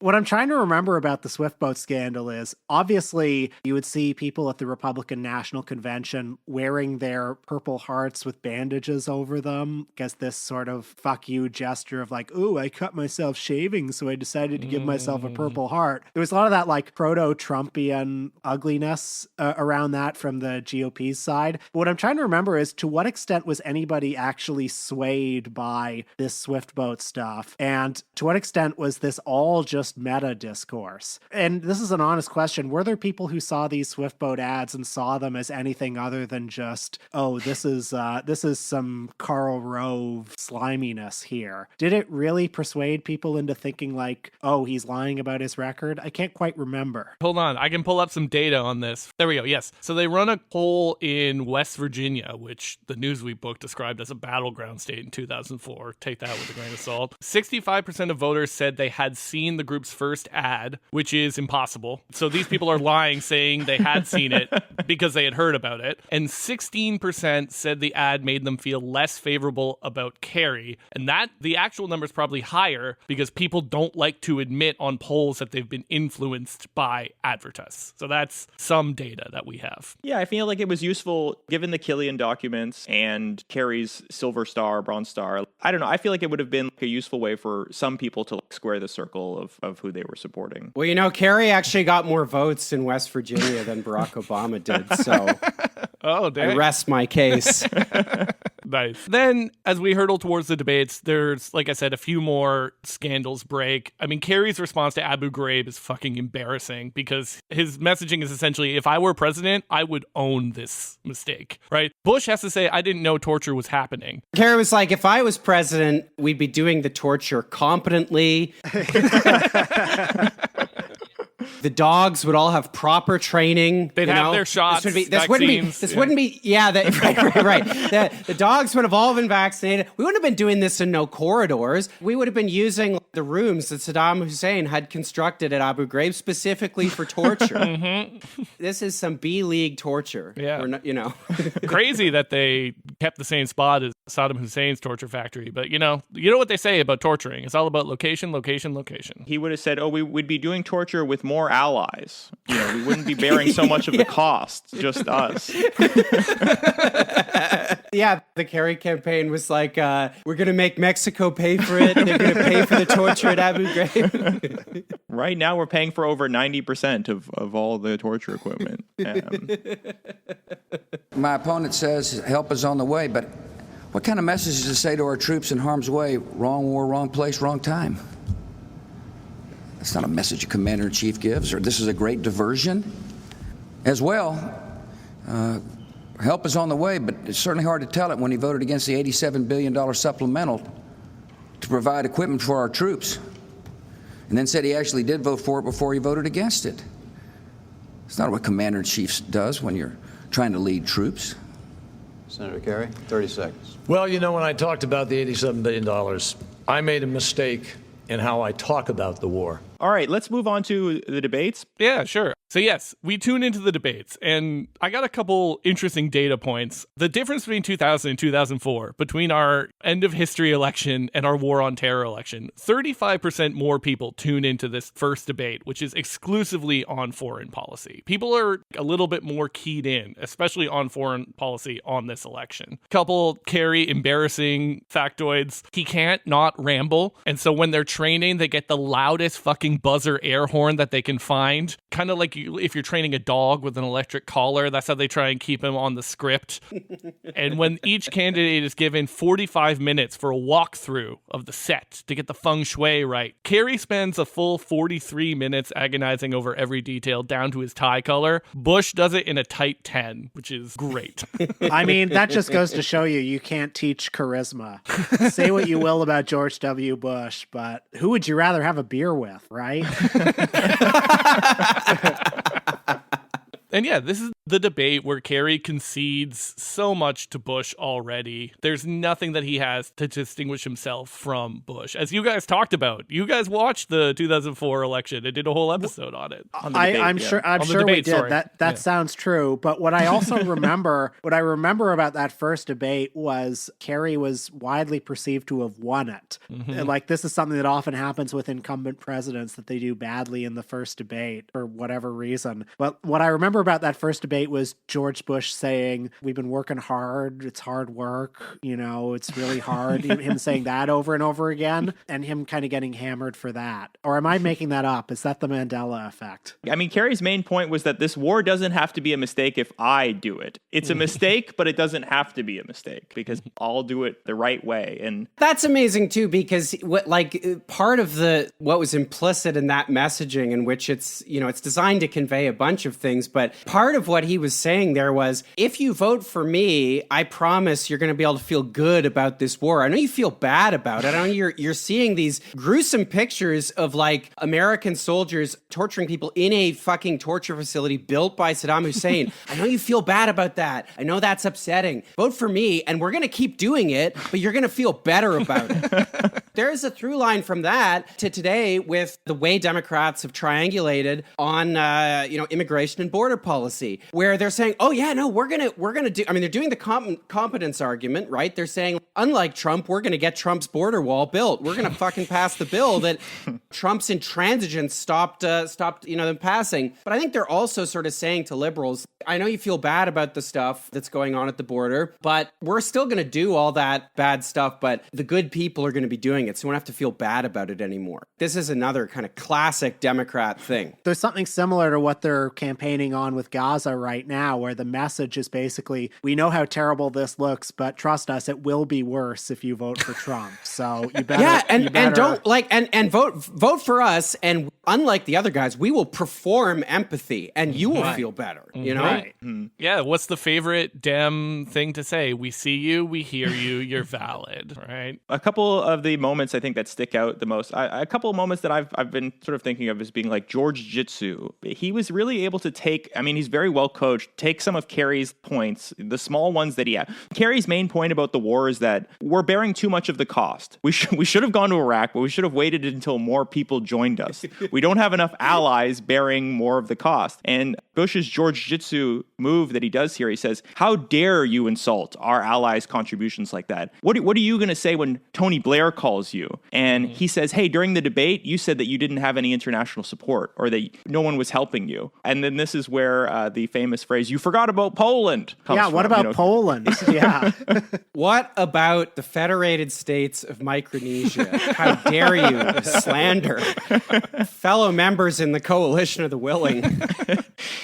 What I'm trying to remember about the Swift boat scandal is, obviously, you would see people at the Republican National Convention wearing their Purple Hearts with bandages over them as this sort of fuck you gesture of ooh, I cut myself shaving, so I decided to give myself a Purple Heart. There was a lot of that proto-Trumpian ugliness around that from the GOP's side. But what I'm trying to remember is, to what extent was anybody actually swayed by this Swift boat stuff? And to what extent was this all just meta discourse? And this is an honest question. Were there people who saw these Swift boat ads and saw them as anything other than just, oh, this is some Karl Rove sliminess here? Did it really persuade people into thinking oh, he's lying about his record? I can't quite remember. Hold on, I can pull up some data on this. There we go, yes. So they run a poll in West Virginia, which the Newsweek book described as a battleground state in 2004. Take that with a grain of salt. 65% of voters said they had seen the group's first ad it, which is impossible. So these people are lying, saying they had seen it because they had heard about it. And 16% said the ad made them feel less favorable about Kerry. And that the actual number is probably higher because people don't like to admit on polls that they've been influenced by advertists. So that's some data that we have. Yeah, I feel like it was useful given the Killian documents and Kerry's silver star, bronze star. I don't know. I feel like it would have been a useful way for some people to square the circle of who they were supporting. Well, you know, Kerry actually got more votes in West Virginia than Barack Obama did. So oh, dang. I rest my case. Nice. Then, as we hurtle towards the debates, there's, like I said, a few more scandals break. I mean, Kerry's response to Abu Ghraib is fucking embarrassing because his messaging is essentially, if I were president, I would own this mistake, right? Bush has to say, I didn't know torture was happening. Kerry was like, if I was president, we'd be doing the torture competently. The dogs would all have proper training. They'd have their shots, This wouldn't be, right. The dogs would have all been vaccinated. We wouldn't have been doing this in no corridors. We would have been using the rooms that Saddam Hussein had constructed at Abu Ghraib specifically for torture. Mm-hmm. This is some B-League torture. Yeah. Crazy that they kept the same spot as Saddam Hussein's torture factory. But you know what they say about torturing. It's all about location, location, location. He would have said, we'd be doing torture with more allies. We wouldn't be bearing so much of the cost, just us. Yeah, the Kerry campaign was like, we're going to make Mexico pay for it. They're going to pay for the torture at Abu Ghraib. Right now, we're paying for over 90% of all the torture equipment. My opponent says help is on the way, but what kind of message to say to our troops in harm's way? Wrong war, wrong place, wrong time. That's not a message a commander-in-chief gives, or this is a great diversion. As well, help is on the way, but it's certainly hard to tell it when he voted against the $87 billion supplemental to provide equipment for our troops, and then said he actually did vote for it before he voted against it. It's not what commander-in-chief does when you're trying to lead troops. Senator Kerry, 30 seconds. Well, when I talked about the $87 billion, I made a mistake in how I talk about the war. All right, let's move on to the debates. Yeah, sure. So yes, we tune into the debates, and I got a couple interesting data points. The difference between 2000 and 2004, between our end of history election and our war on terror election, 35% more people tune into this first debate, which is exclusively on foreign policy. People are a little bit more keyed in, especially on foreign policy on this election. Couple Kerry embarrassing factoids. He can't not ramble, and so when they're training, they get the loudest fucking buzzer air horn that they can find. Kind of like if you're training a dog with an electric collar, that's how they try and keep him on the script. And when each candidate is given 45 minutes for a walkthrough of the set to get the feng shui right, Kerry spends a full 43 minutes agonizing over every detail down to his tie color. Bush does it in a tight 10, which is great. I mean, that just goes to show you can't teach charisma. Say what you will about George W. Bush, but who would you rather have a beer with, right? And yeah, this is the debate where Kerry concedes so much to Bush already. There's nothing that he has to distinguish himself from Bush. As you guys talked about, you guys watched the 2004 election and did a whole episode on it. I'm sure we did. That sounds true. But what I also remember, about that first debate was Kerry was widely perceived to have won it. Mm-hmm. And like, this is something that often happens with incumbent presidents, that they do badly in the first debate for whatever reason. But what I remember about that first debate was George Bush saying, we've been working hard. It's hard work. It's really hard. Him saying that over and over again, and him kind of getting hammered for that. Or am I making that up? Is that the Mandela effect? I mean, Kerry's main point was that this war doesn't have to be a mistake if I do it. It's a mistake, but it doesn't have to be a mistake because I'll do it the right way. And that's amazing too, because part of what was implicit in that messaging, in which it's designed to convey a bunch of things, but but part of what he was saying there was, if you vote for me, I promise you're going to be able to feel good about this war. I know you feel bad about it. I know you're seeing these gruesome pictures of like American soldiers torturing people in a fucking torture facility built by Saddam Hussein. I know you feel bad about that. I know that's upsetting. Vote for me, and we're going to keep doing it, but you're going to feel better about it. There is a through line from that to today with the way Democrats have triangulated on, immigration and border policy, where they're saying, oh yeah, no, we're gonna do. I mean, they're doing the competence argument, right? They're saying, unlike Trump, we're gonna get Trump's border wall built. We're gonna fucking pass the bill that Trump's intransigence stopped them passing. But I think they're also sort of saying to liberals, I know you feel bad about the stuff that's going on at the border, but we're still going to do all that bad stuff, but the good people are going to be doing it, so we don't have to feel bad about it anymore. This is another kind of classic Democrat thing. There's something similar to what they're campaigning on with Gaza right now, where the message is basically, we know how terrible this looks, but trust us, it will be worse if you vote for Trump. So you better... and don't and vote for us, and unlike the other guys, we will perform empathy, and you will feel better, you know? Right. Yeah, what's the favorite Dem thing to say? We see you, we hear you, you're valid, right? A couple of the moments I think that stick out the most, a couple of moments that I've been sort of thinking of as being like George Jitsu. He was really able to take, I mean, he's very well coached, take some of Kerry's points, the small ones that he had. Kerry's main point about the war is that we're bearing too much of the cost. We should have gone to Iraq, but we should have waited until more people joined us. We don't have enough allies bearing more of the cost. And Bush's George Jitsu move that he does here, he says, how dare you insult our allies' contributions like that? What are you going to say when Tony Blair calls you? And he says, hey, during the debate, you said that you didn't have any international support or that no one was helping you. And then this is where the famous phrase, you forgot about Poland, comes from. What about Poland? Yeah. What about the Federated States of Micronesia? How dare you slander fellow members in the coalition of the willing?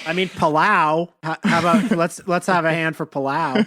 I mean, Palau. How about let's have a hand for Palau.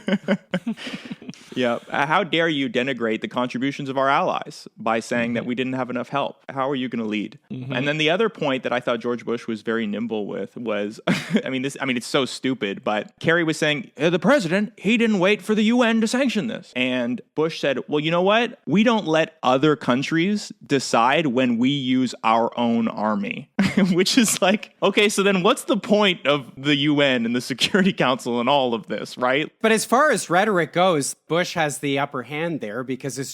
Yeah. How dare you denigrate the contributions of our allies by saying that we didn't have enough help? How are you going to lead? And then the other point that I thought George Bush was very nimble with was, it's so stupid, but Kerry was saying, the president, he didn't wait for the UN to sanction this. And Bush said, well, you know what? We don't let other countries decide when we use our own army, which is like, okay, so then what's the point of the UN and the Security Council and all of this, right? But as far as rhetoric goes, Bush has the upper hand there because he's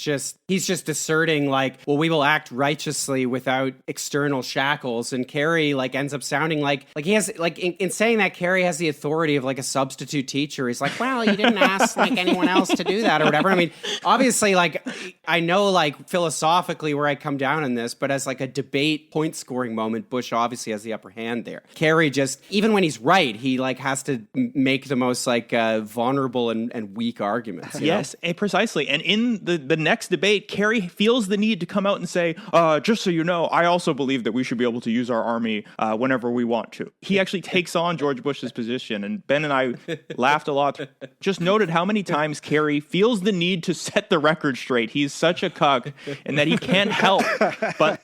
just asserting like, well, we will act righteously without external shackles. And Kerry ends up sounding like he has in saying that, Kerry has the authority of like a substitute teacher. He's like, well, you didn't ask like anyone else to do that or whatever. I mean, obviously, like I know like philosophically where I come down on this, but as like a debate point scoring moment, Bush obviously has the upper hand there. Kerry just, even when he's right, he like has to make the most like vulnerable and weak arguments. Yes, precisely. And in the next debate, Kerry feels the need to come out and say, just so you know, I also believe that we should be able to use our army whenever we want to. He actually takes on George Bush's position. And Ben and I laughed a lot. Just noted how many times Kerry feels the need to set the record straight. He's such a cuck and that he can't help but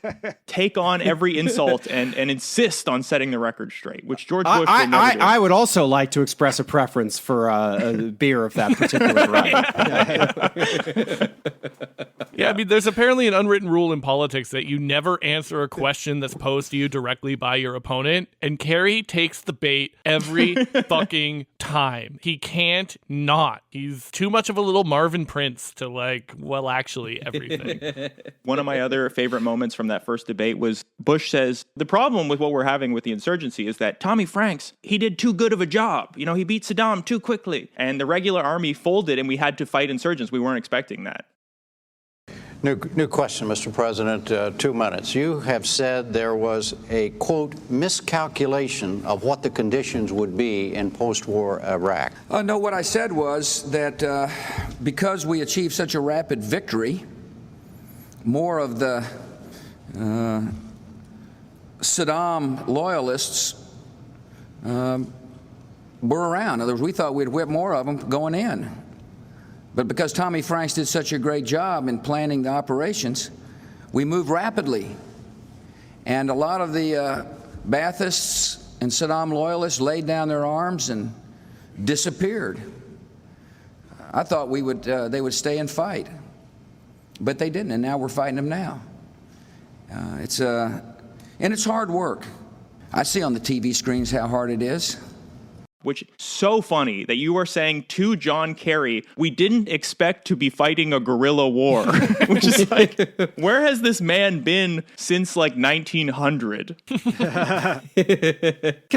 take on every insult and insist on setting the record straight, which George Bush will never do. I would also like to express a preference for a beer of that particular variety. Yeah, I mean, there's apparently an unwritten rule in politics that you never answer a question that's posed to you directly by your opponent, and Kerry takes the bait every fucking time. He can't not. He's too much of a little Marvin Prince to actually everything. One of my other favorite moments from that first debate was Bush says, the problem with what we're having with the insurgency is that Tommy Franks, he did too good of a job. You know, he beat Saddam too quickly. And the regular army folded and we had to fight insurgents. We weren't expecting that. New question, Mr. President. 2 minutes. You have said there was a, quote, miscalculation of what the conditions would be in post-war Iraq. No, what I said was that because we achieved such a rapid victory, more of the Saddam loyalists were around. In other words, we thought we'd whip more of them going in. But because Tommy Franks did such a great job in planning the operations, we moved rapidly. And a lot of the Baathists and Saddam loyalists laid down their arms and disappeared. I thought they would stay and fight, but they didn't, and now we're fighting them now. And it's hard work. I see on the TV screens how hard it is. Which so funny that you are saying to John Kerry, we didn't expect to be fighting a guerrilla war. Which is like, where has this man been since like 1900? Can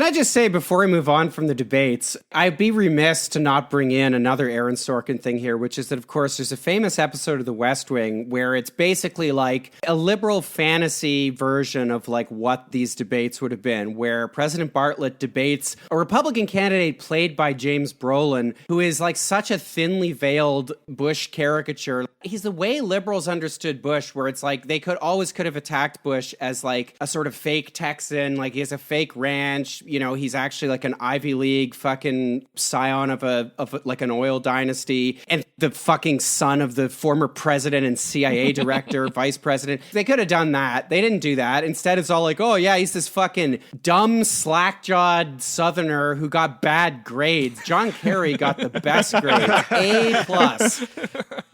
I just say before we move on from the debates, I'd be remiss to not bring in another Aaron Sorkin thing here, which is that, of course, there's a famous episode of The West Wing where it's basically like a liberal fantasy version of like what these debates would have been, where President Bartlett debates a Republican candidate played by James Brolin, who is like such a thinly veiled Bush caricature. He's the way liberals understood Bush, where it's like they could have attacked Bush as like a sort of fake Texan, like he has a fake ranch, you know, he's actually like an Ivy League fucking scion of like an oil dynasty, and the fucking son of the former president and CIA director, vice president. They could have done that. They didn't do that. Instead, it's all like, oh yeah, he's this fucking dumb, slack-jawed Southerner who got bad grades. John Kerry got the best grades, A+.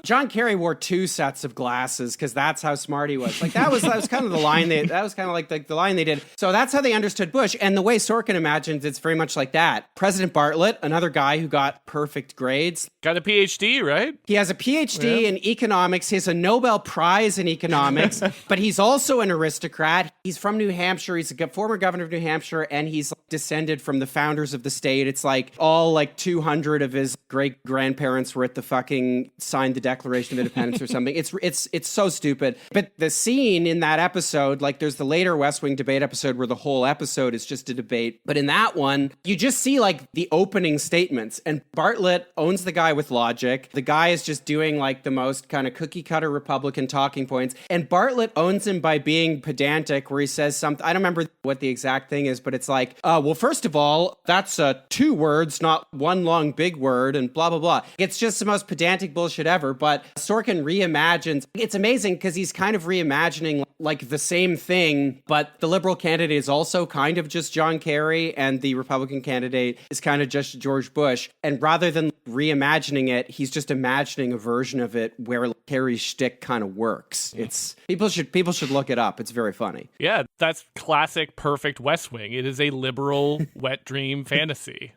John Kerry wore 2 sets of glasses because that's how smart he was. Like that was kind of the line the line they did. So that's how they understood Bush. And the way Sorkin imagines, it's very much like that. President Bartlett, another guy who got perfect grades. Got a PhD, right? He has a PhD in economics. He has a Nobel Prize in economics, but he's also an aristocrat. He's from New Hampshire. He's a former governor of New Hampshire, and he's descended from the founders of the state. It's like all like 200 of his great grandparents were at the fucking signed the Declaration of Independence or something. It's so stupid. But the scene in that episode, like there's the later West Wing debate episode where the whole episode is just a debate. But in that one, you just see like the opening statements, and Bartlett owns the guy with logic. The guy is just doing like the most kind of cookie cutter Republican talking points. And Bartlett owns him by being pedantic, where he says something, I don't remember what the exact thing is, but it's like, well, first of all, that's 2 words, not one long big word, and blah, blah, blah. It's just the most pedantic bullshit ever, but Sorkin reimagines. It's amazing because he's kind of reimagining like the same thing, but the liberal candidate is also kind of just John Kerry, and the Republican candidate is kind of just George Bush. And rather than reimagining it, he's just imagining a version of it where Kerry's shtick kind of works. It's people should look it up. It's very funny. Yeah, that's classic, perfect West Wing. It is a liberal wet dream fantasy.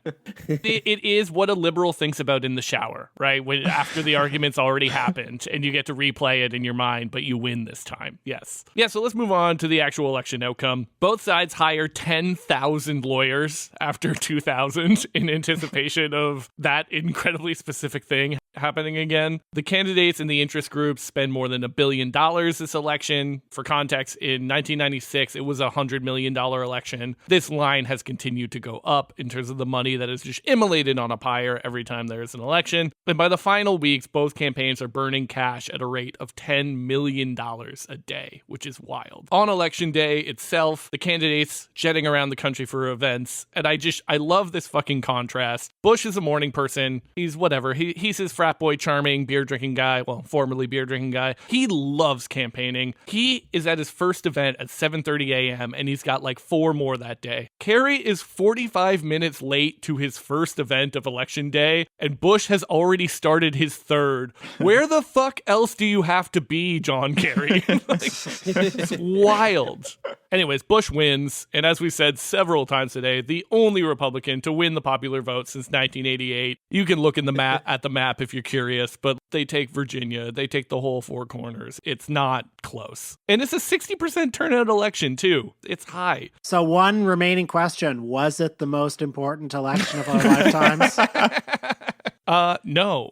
It is what a liberal thinks about in the shower, right? When after the argument's already happened, and you get to replay it in your mind, but you win this time. Yes. Yeah, so let's move on to the actual election outcome. Both sides hire 10,000 lawyers after 2000 in anticipation of that incredibly specific thing happening again. The candidates and the interest groups spend more than $1 billion this election. For context, in 1996, it was a $100 million election. This line has continued to go up in terms of the money that is just immolated on a pyre every time there is an election. And by the final weeks, both campaigns are burning cash at a rate of $10 million a day, which is wild. On election day itself, the candidates jetting around the country for events. And I love this fucking contrast. Bush is a morning person. He's whatever. He's his frat boy, charming, beer drinking guy. Well, formerly beer drinking guy. He loves campaigning. He is at his first event at 7:30 a.m. and he's got like 4 more that day. Kerry is 45 minutes late to his first event of election day, and Bush has already started his third. Where the fuck else do you have to be, John Kerry? It's wild. Anyways, Bush wins, and as we said several times today, the only Republican to win the popular vote since 1988. You can look in at the map if you're curious, but they take Virginia, they take the whole 4 corners. It's not close. And it's a 60% turnout election, too. It's high. So one remaining question, was it the most important election of our lifetimes? No.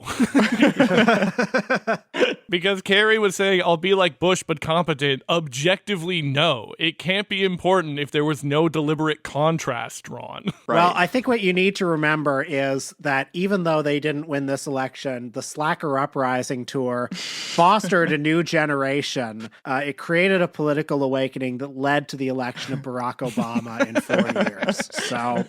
Because Kerry was saying, I'll be like Bush, but competent. Objectively, no. It can't be important if there was no deliberate contrast drawn. Right. Well, I think what you need to remember is that even though they didn't win this election, the Slacker Uprising tour fostered a new generation. It created a political awakening that led to the election of Barack Obama in 4 years. So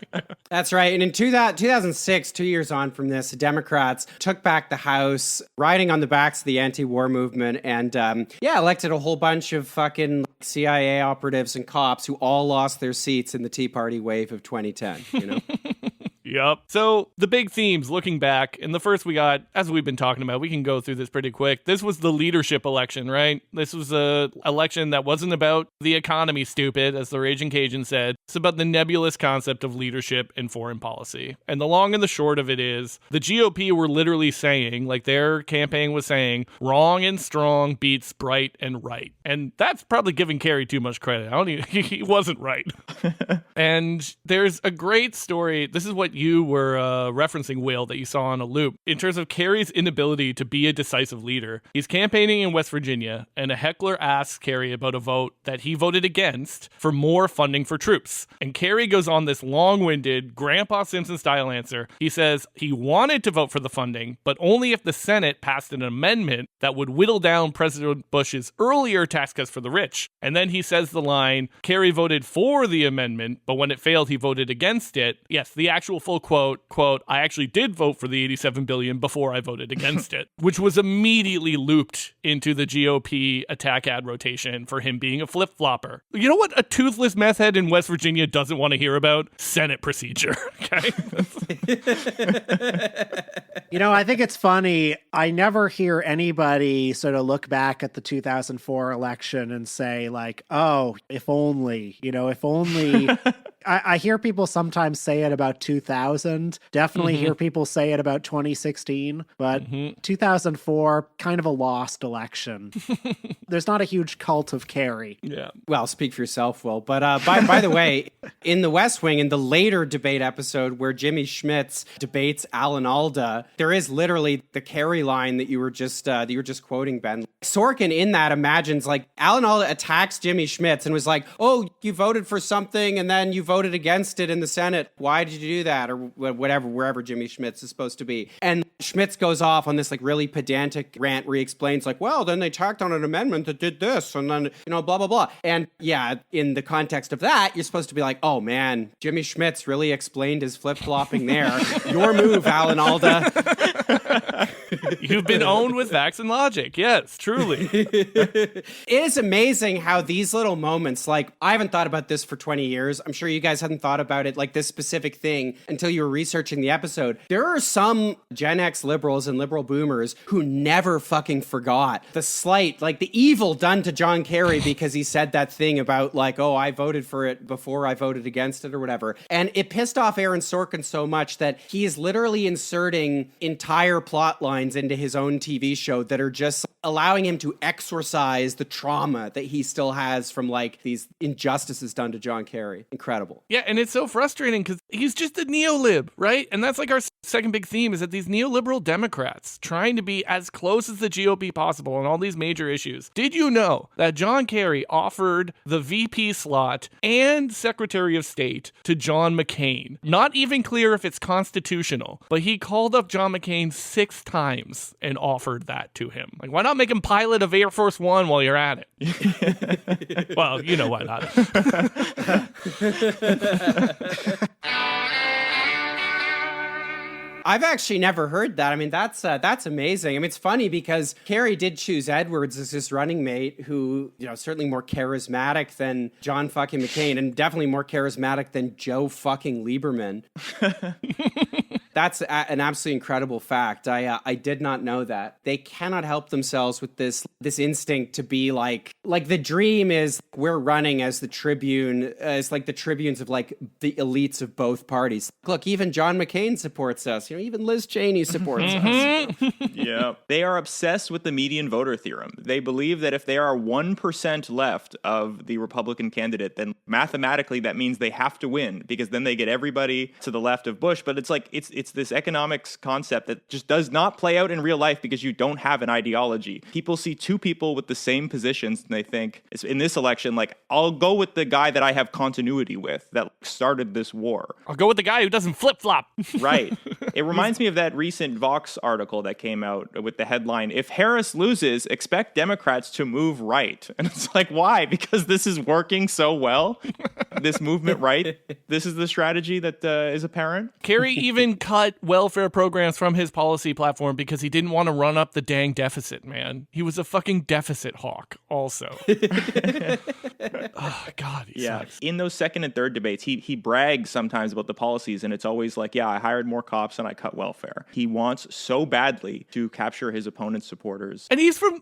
that's right. And in 2006, 2 years on from this, a Democrat Democrats took back the House, riding on the backs of the anti-war movement, and elected a whole bunch of fucking CIA operatives and cops who all lost their seats in the Tea Party wave of 2010, you know? Yep. So the big themes looking back, and the first we got, as we've been talking about, we can go through this pretty quick. This was the leadership election, right? This was a election that wasn't about the economy, stupid, as the Raging Cajun said. It's about the nebulous concept of leadership and foreign policy. And the long and the short of it is the GOP were literally saying, like their campaign was saying, wrong and strong beats bright and right. And that's probably giving Kerry too much credit. He wasn't right. And there's a great story. This is what you were referencing, Will, that you saw on a loop. In terms of Kerry's inability to be a decisive leader, he's campaigning in West Virginia, and a heckler asks Kerry about a vote that he voted against for more funding for troops. And Kerry goes on this long-winded, Grandpa Simpson-style answer. He says he wanted to vote for the funding, but only if the Senate passed an amendment that would whittle down President Bush's earlier tax cuts for the rich. And then he says the line, Kerry voted for the amendment, but when it failed, he voted against it. Yes, the actual full quote, I actually did vote for the $87 billion before I voted against it, which was immediately looped into the GOP attack ad rotation for him being a flip-flopper. You know what a toothless meth head in West Virginia doesn't want to hear about? Senate procedure, okay? You know, I think it's funny. I never hear anybody sort of look back at the 2004 election and say like, oh, if only, if only... I hear people sometimes say it about 2000. Definitely hear people say it about 2016. But 2004, kind of a lost election. There's not a huge cult of Kerry. Yeah. Well, speak for yourself, Will. But by the way, in the West Wing, in the later debate episode where Jimmy Schmitz debates Alan Alda, there is literally the Kerry line that you were just quoting, Ben. Sorkin in that imagines like Alan Alda attacks Jimmy Schmitz and was like, oh, you voted for something and then you voted against it in the Senate. Why did you do that? Or whatever, wherever Jimmy Schmitz is supposed to be. And Schmitz goes off on this like really pedantic rant where he explains like, well, then they tacked on an amendment that did this and then, blah, blah, blah. And yeah, in the context of that, you're supposed to be like, oh man, Jimmy Schmitz really explained his flip-flopping there. Your move, Alan Alda. You've been owned with facts and logic. Yes, truly. It is amazing how these little moments, like I haven't thought about this for 20 years. I'm sure you guys hadn't thought about it, like this specific thing, until you were researching the episode. There are some Gen X liberals and liberal boomers who never fucking forgot the slight, like the evil done to John Kerry because he said that thing about like, oh, I voted for it before I voted against it or whatever. And it pissed off Aaron Sorkin so much that he is literally inserting entire plot lines into his own TV show that are just allowing him to exorcise the trauma that he still has from like these injustices done to John Kerry. Incredible. Yeah, and it's so frustrating because he's just a neolib, right? And that's like our second big theme is that these neoliberal Democrats trying to be as close as the GOP possible on all these major issues. Did you know that John Kerry offered the VP slot and Secretary of State to John McCain? Not even clear if it's constitutional, but he called up John McCain 6 times and offered that to him. Like, why not make him pilot of Air Force One while you're at it? Well, you know why not. I've actually never heard that. I mean, that's amazing. I mean, it's funny because Kerry did choose Edwards as his running mate, who, certainly more charismatic than John fucking McCain and definitely more charismatic than Joe fucking Lieberman. That's an absolutely incredible fact. I did not know that. They cannot help themselves with this instinct to be like the dream is we're running as the Tribune, as like the tribunes of like the elites of both parties. Look, even John McCain supports us. Even Liz Cheney supports us. Yeah. They are obsessed with the median voter theorem. They believe that if they are 1% left of the Republican candidate, then mathematically that means they have to win because then they get everybody to the left of Bush. But it's like, it's this economics concept that just does not play out in real life because you don't have an ideology. People see two people with the same positions and they think, in this election, like, I'll go with the guy that I have continuity with that started this war. I'll go with the guy who doesn't flip-flop. Right. It reminds me of that recent Vox article that came out with the headline, "If Harris loses, expect Democrats to move right." And it's like, why? Because this is working so well? this movement right, this is the strategy that is apparent. Kerry even cut welfare programs from his policy platform because he didn't want to run up the dang deficit, man. He was a fucking deficit hawk also. Oh, God, he sucks. In those second and third debates, he brags sometimes about the policies, and it's always like, yeah, I hired more cops and I cut welfare. He wants so badly to capture his opponent's supporters. And he's from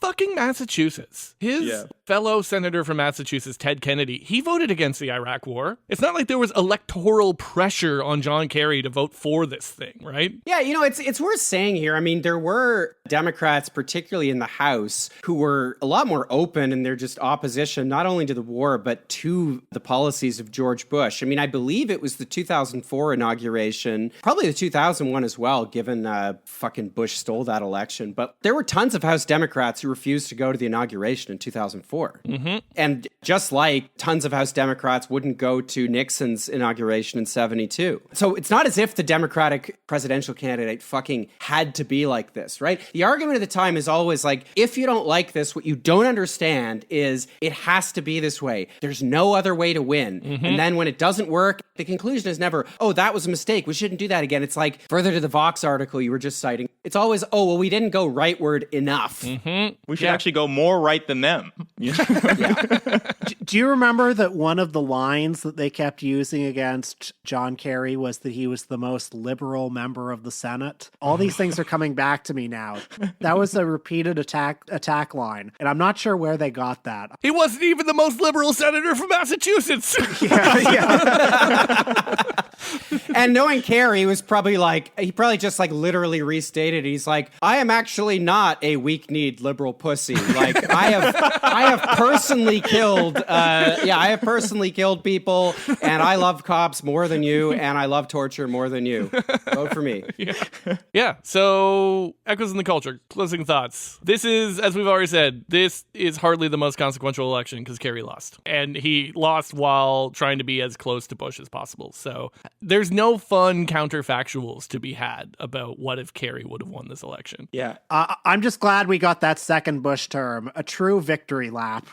fucking Massachusetts. His fellow senator from Massachusetts, Ted Kennedy, he voted against the Iraq War. It's not like there was electoral pressure on John Kerry to vote for this thing, right? Yeah, it's worth saying here. I mean, there were Democrats, particularly in the House, who were a lot more open in their just opposition, not only to the war, but to the policies of George Bush. I mean, I believe it was the 2004 inauguration, probably the 2001 as well, given fucking Bush stole that election. But there were tons of House Democrats who refused to go to the inauguration in 2004. Mm-hmm. And just like tons of House Democrats wouldn't go to Nixon's inauguration in 72. So it's not as if the Democratic presidential candidate fucking had to be like this, right? The argument at the time is always like, if you don't like this, what you don't understand is it has to be this way. There's no other way to win. Mm-hmm. And then when it doesn't work, the conclusion is never, oh, that was a mistake. We shouldn't do that again. It's like further to the Vox article you were just citing. It's always, oh, well, we didn't go rightward enough. Mm-hmm. We should actually go more right than them. Do you remember that one of the lines that they kept using against John Kerry was that he was the most liberal member of the Senate? All these things are coming back to me now. That was a repeated attack line, and I'm not sure where they got that. He wasn't even the most liberal senator from Massachusetts. And knowing Kerry was probably like, he probably just like literally restated. He's like, I am actually not a weak-kneed liberal pussy. Like I have personally killed, I have personally killed people, and I love cops more than you, and I love torture more than you. Vote for me. Yeah. So echoes in the culture. Closing thoughts. This is, as we've already said, this is hardly the most consequential election because Kerry lost, and he lost while trying to be as close to Bush as possible. So there's no fun counterfactuals to be had about what if Kerry would have won this election. Yeah. I'm just glad we got that second Bush term, a true victory lap.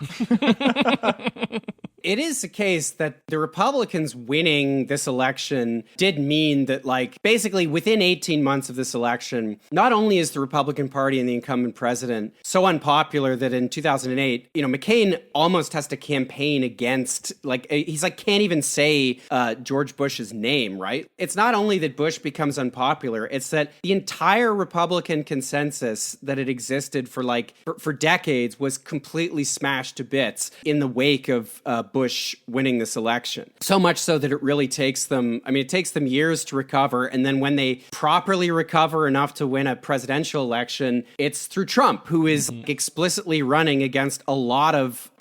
It is the case that the Republicans winning this election did mean that, like, basically within 18 months of this election, not only is the Republican Party and the incumbent president so unpopular that in 2008, McCain almost has to campaign against, like, he's like, can't even say George Bush's name, right? It's not only that Bush becomes unpopular, it's that the entire Republican consensus that had existed for decades was completely smashed to bits in the wake of Bush winning this election. So much so that it really takes them, it takes them years to recover. And then when they properly recover enough to win a presidential election, it's through Trump, who is explicitly running against a lot of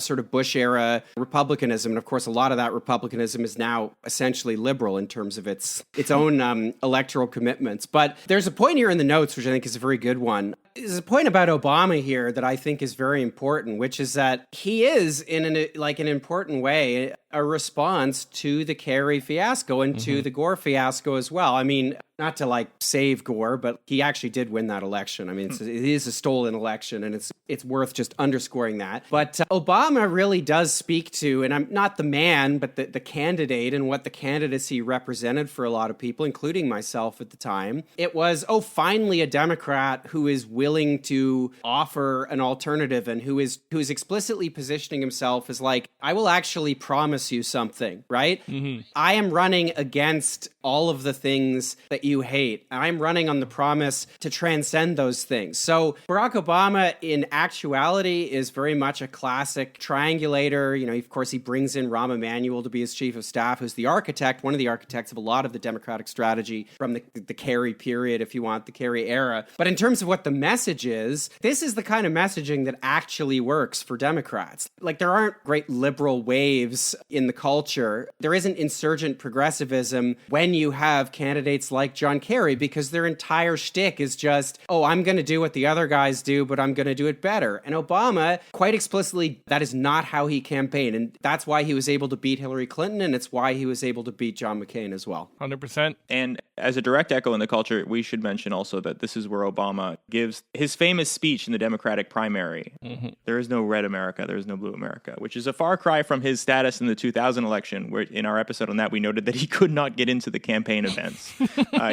sort of Bush era republicanism. And of course, a lot of that republicanism is now essentially liberal in terms of its own electoral commitments. But there's a point here in the notes, which I think is a very good one. There's a point about Obama here that I think is very important, which is that he is, in an important way, a response to the Kerry fiasco and to the Gore fiasco as well. I mean, not to save Gore, but he actually did win that election. I mean, it is a stolen election, and it's worth just underscoring that. But Obama really does speak to, and I'm not the man, but the candidate and what the candidacy represented for a lot of people, including myself at the time. It was, finally a Democrat who is willing to offer an alternative and who is explicitly positioning himself as I will actually promise you something, right? Mm-hmm. I am running against all of the things that you hate. I'm running on the promise to transcend those things. So Barack Obama, in actuality, is very much a classic triangulator. Of course, he brings in Rahm Emanuel to be his chief of staff, who's one of the architects of a lot of the Democratic strategy from the Kerry period, if you want, the Kerry era. But in terms of what the message is, this is the kind of messaging that actually works for Democrats. There aren't great liberal waves in the culture. There isn't insurgent progressivism when you have candidates like John Kerry, because their entire shtick is just, I'm going to do what the other guys do, but I'm going to do it better. And Obama, quite explicitly, that is not how he campaigned. And that's why he was able to beat Hillary Clinton, and it's why he was able to beat John McCain as well. 100%. And as a direct echo in the culture, we should mention also that this is where Obama gives his famous speech in the Democratic primary. Mm-hmm. There is no red America, there is no blue America, which is a far cry from his status in the 2000 election, where in our episode on that, we noted that he could not get into the campaign events.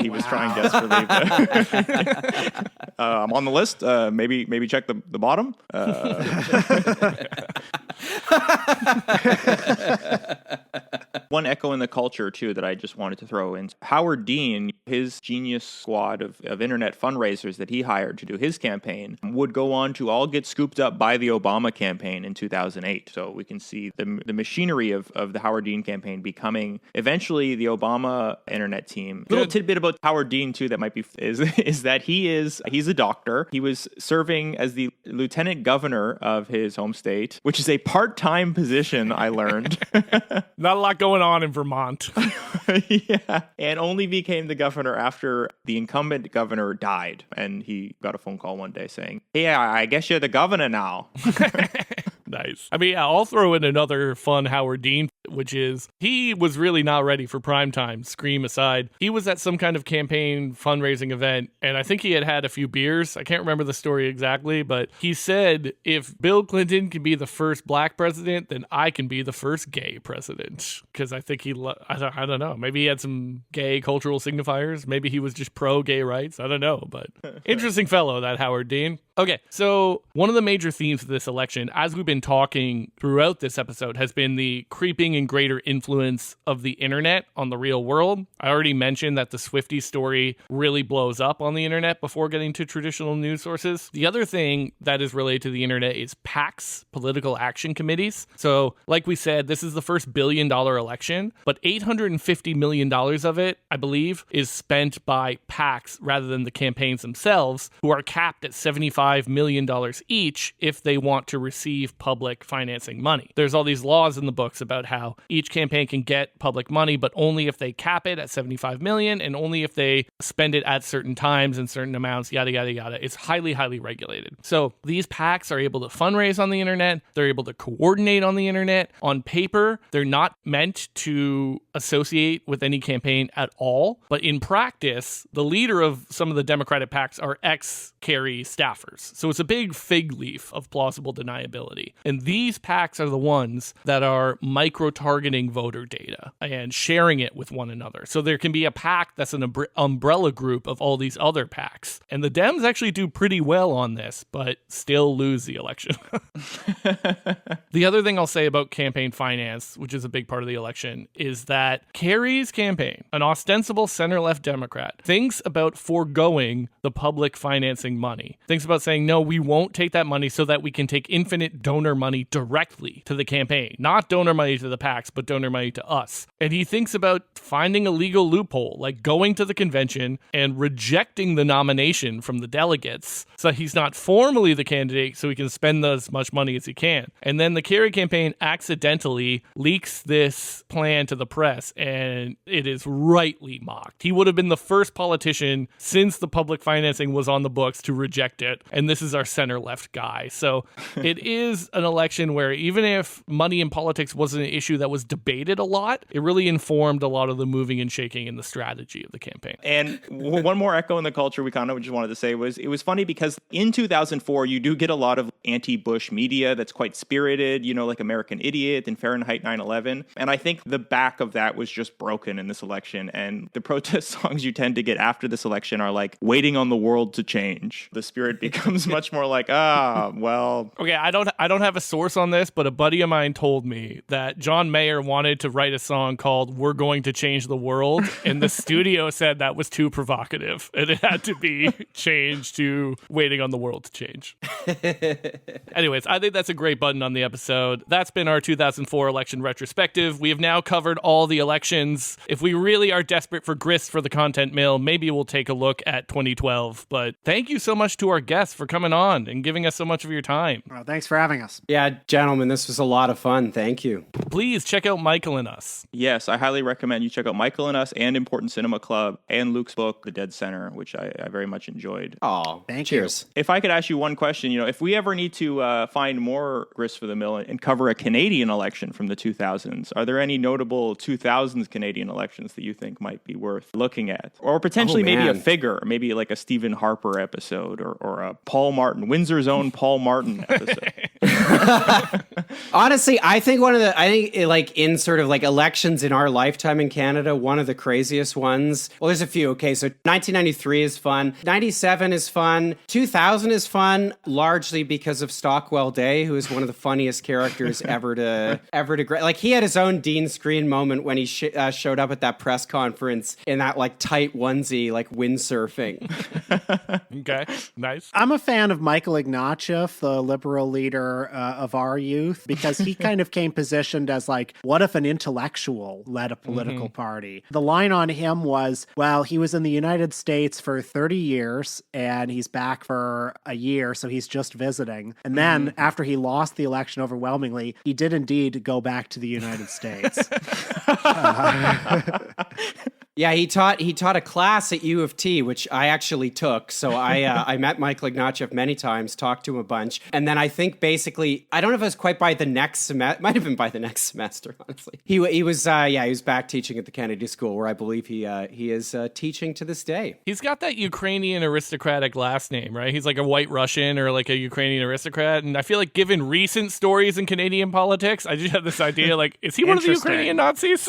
He was trying desperately. I'm on the list. Maybe check the bottom. One echo in the culture, too, that I just wanted to throw in. Howard Dean, his genius squad of internet fundraisers that he hired to do his campaign would go on to all get scooped up by the Obama campaign in 2008. So we can see the machinery of the Howard Dean campaign becoming eventually the Obama internet team. Little tidbit about Howard Dean, too, that might be is that he's a doctor. He was serving as the lieutenant governor of his home state, which is a part-time position, I learned. Not a lot going on in Vermont. Yeah, and only became the governor after the incumbent governor died, and he got a phone call one day saying, "Hey, I guess you're the governor now." Nice. I mean, yeah, I'll throw in another fun Howard Dean, which is he was really not ready for prime time, Scream aside. He was at some kind of campaign fundraising event, and I think he had a few beers. I can't remember the story exactly, but he said, if Bill Clinton can be the first black president, then I can be the first gay president. Because I think I don't know, maybe he had some gay cultural signifiers. Maybe he was just pro-gay rights. I don't know, but interesting fellow, that Howard Dean. Okay, so one of the major themes of this election, as we've been talking throughout this episode, has been the creeping and greater influence of the internet on the real world. I already mentioned that the Swiftie story really blows up on the internet before getting to traditional news sources. The other thing that is related to the internet is PACs, political action committees. So, like we said, this is the first $1 billion election, but $850 million of it, I believe, is spent by PACs rather than the campaigns themselves, who are capped at $75 million each if they want to receive public financing money. There's all these laws in the books about how each campaign can get public money, but only if they cap it at 75 million and only if they spend it at certain times and certain amounts, yada, yada, yada. It's highly, highly regulated. So these PACs are able to fundraise on the internet. They're able to coordinate on the internet. On paper, they're not meant to associate with any campaign at all. But in practice, the leader of some of the Democratic PACs are ex-Kerry staffers. So it's a big fig leaf of plausible deniability. And these PACs are the ones that are micro-targeting voter data and sharing it with one another. So there can be a PAC that's an umbrella group of all these other PACs. And the Dems actually do pretty well on this, but still lose the election. The other thing I'll say about campaign finance, which is a big part of the election, is that Kerry's campaign, an ostensible center-left Democrat, thinks about foregoing the public financing money. Thinks about saying, no, we won't take that money so that we can take infinite donor money directly to the campaign. Not donor money to the PACs, but donor money to us. And he thinks about finding a legal loophole, like going to the convention and rejecting the nomination from the delegates so he's not formally the candidate so he can spend as much money as he can. And then the Kerry campaign accidentally leaks this plan to the press, and it is rightly mocked. He would have been the first politician since the public financing was on the books to reject it. And this is our center-left guy. So it is an election where even if money in politics wasn't an issue that was debated a lot, it really informed a lot of the moving and shaking in the strategy of the campaign. And one more echo in the culture we kind of just wanted to say was, it was funny because in 2004, you do get a lot of anti-Bush media that's quite spirited, like American Idiot and Fahrenheit 9/11. And I think the back of that was just broken in this election. And the protest songs you tend to get after this election are like, waiting on the world to change. The spirit becomes much more like, well. Okay, I don't have a source on this, but a buddy of mine told me that John Mayer wanted to write a song called "We're Going to Change the World," and the studio said that was too provocative, and it had to be changed to "Waiting on the World to Change." Anyways, I think that's a great button on the episode. That's been our 2004 election retrospective. We have now covered all the elections. If we really are desperate for grist for the content mill, maybe we'll take a look at 2012. But thank you so much to our guests for coming on and giving us so much of your time. Well, thanks for having us. Yeah, gentlemen, this was a lot of fun. Thank you. Please check out Michael and Us. Yes, I highly recommend you check out Michael and Us and Important Cinema Club and Luke's book, The Dead Center, which I very much enjoyed. Oh, cheers. If I could ask you one question, if we ever need to find more grist for the mill and cover a Canadian election from the 2000s, are there any notable 2000s Canadian elections that you think might be worth looking at? Or potentially maybe a figure, maybe like a Stephen Harper episode or a Paul Martin, Windsor's own Paul Martin episode. Honestly, I think in sort of like elections in our lifetime in Canada, one of the craziest ones. Well, there's a few. Okay, so 1993 is fun. 97 is fun. 2000 is fun, largely because of Stockwell Day, who is one of the funniest characters ever to like. He had his own Dean Screen moment when he showed up at that press conference in that like tight onesie, like windsurfing. Okay, nice. I'm a fan of Michael Ignatieff, the liberal leader of our youth, because he kind of came positioned as like, what if an intellectual led a political party? The line on him was, well, he was in the United States for 30 years and he's back for a year, so he's just visiting. And then after he lost the election overwhelmingly, he did indeed go back to the United States. Yeah, he taught a class at U of T, which I actually took. So I met Michael Ignatieff many times, talked to him a bunch, and then I think basically I don't know if it was quite by the next semester, might have been by the next semester, honestly. He was back teaching at the Kennedy School, where I believe he is teaching to this day. He's got that Ukrainian aristocratic last name, right? He's like a white Russian or like a Ukrainian aristocrat, and I feel like given recent stories in Canadian politics, I just have this idea like, is he one of the Ukrainian Nazis?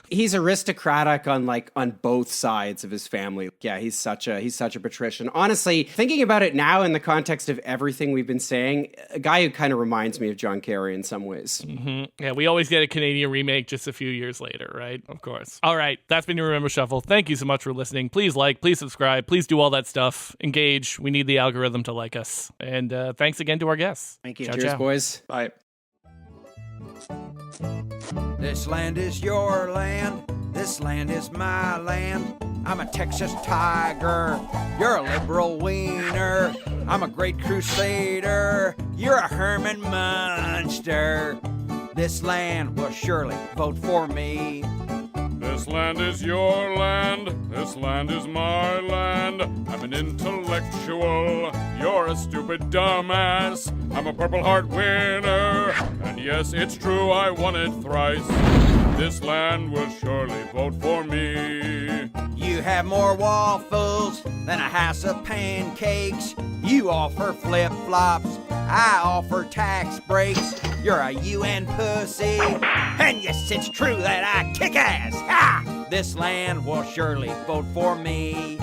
He's aristocratic on both sides of his family. Yeah, he's such a patrician. Honestly, thinking about it now in the context of everything we've been saying, a guy who kind of reminds me of John Kerry in some ways. Yeah, we always get a Canadian remake just a few years later, right? Of course. All right, that's been your Remember Shuffle. Thank you so much for listening. Please like, please subscribe, please do all that stuff. Engage. We need the algorithm to like us. And thanks again to our guests. Thank you. Ciao, Cheers, ciao. boys. Bye. This land is your land. This land is my land. I'm a Texas tiger. You're a liberal wiener. I'm a great crusader. You're a Herman Munster. This land will surely vote for me. This land is your land. This land is my land. I'm an intellectual. You're a stupid dumbass. I'm a Purple Heart winner. And yes, it's true, I won it thrice. This land will surely vote for me. You have more waffles than a house of pancakes. You offer flip-flops. I offer tax breaks. You're a UN pussy. And yes, it's true that I kick ass. Ha! This land will surely vote for me.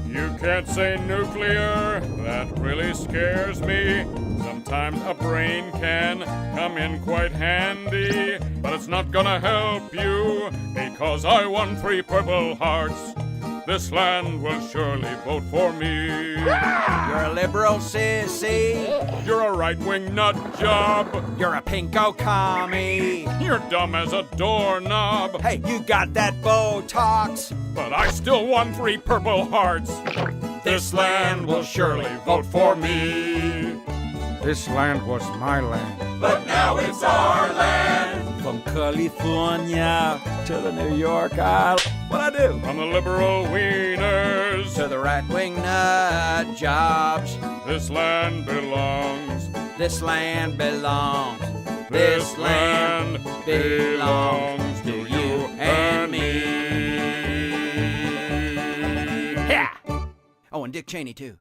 You can't say nuclear, that really scares me. Sometimes a brain can come in quite handy, but it's not gonna help you, because I won 3 Purple Hearts. This land will surely vote for me. You're a liberal sissy. You're a right-wing nut job. You're a pinko commie. You're dumb as a doorknob. Hey, you got that Botox. But I still won 3 Purple Hearts. This land will surely vote for me. This land was my land. But now it's our land. From California to the New York Island. What I do? From the liberal wieners to the right-wing nut jobs. This land belongs. This land belongs. This land belongs to you and me. Yeah. Oh, and Dick Cheney too.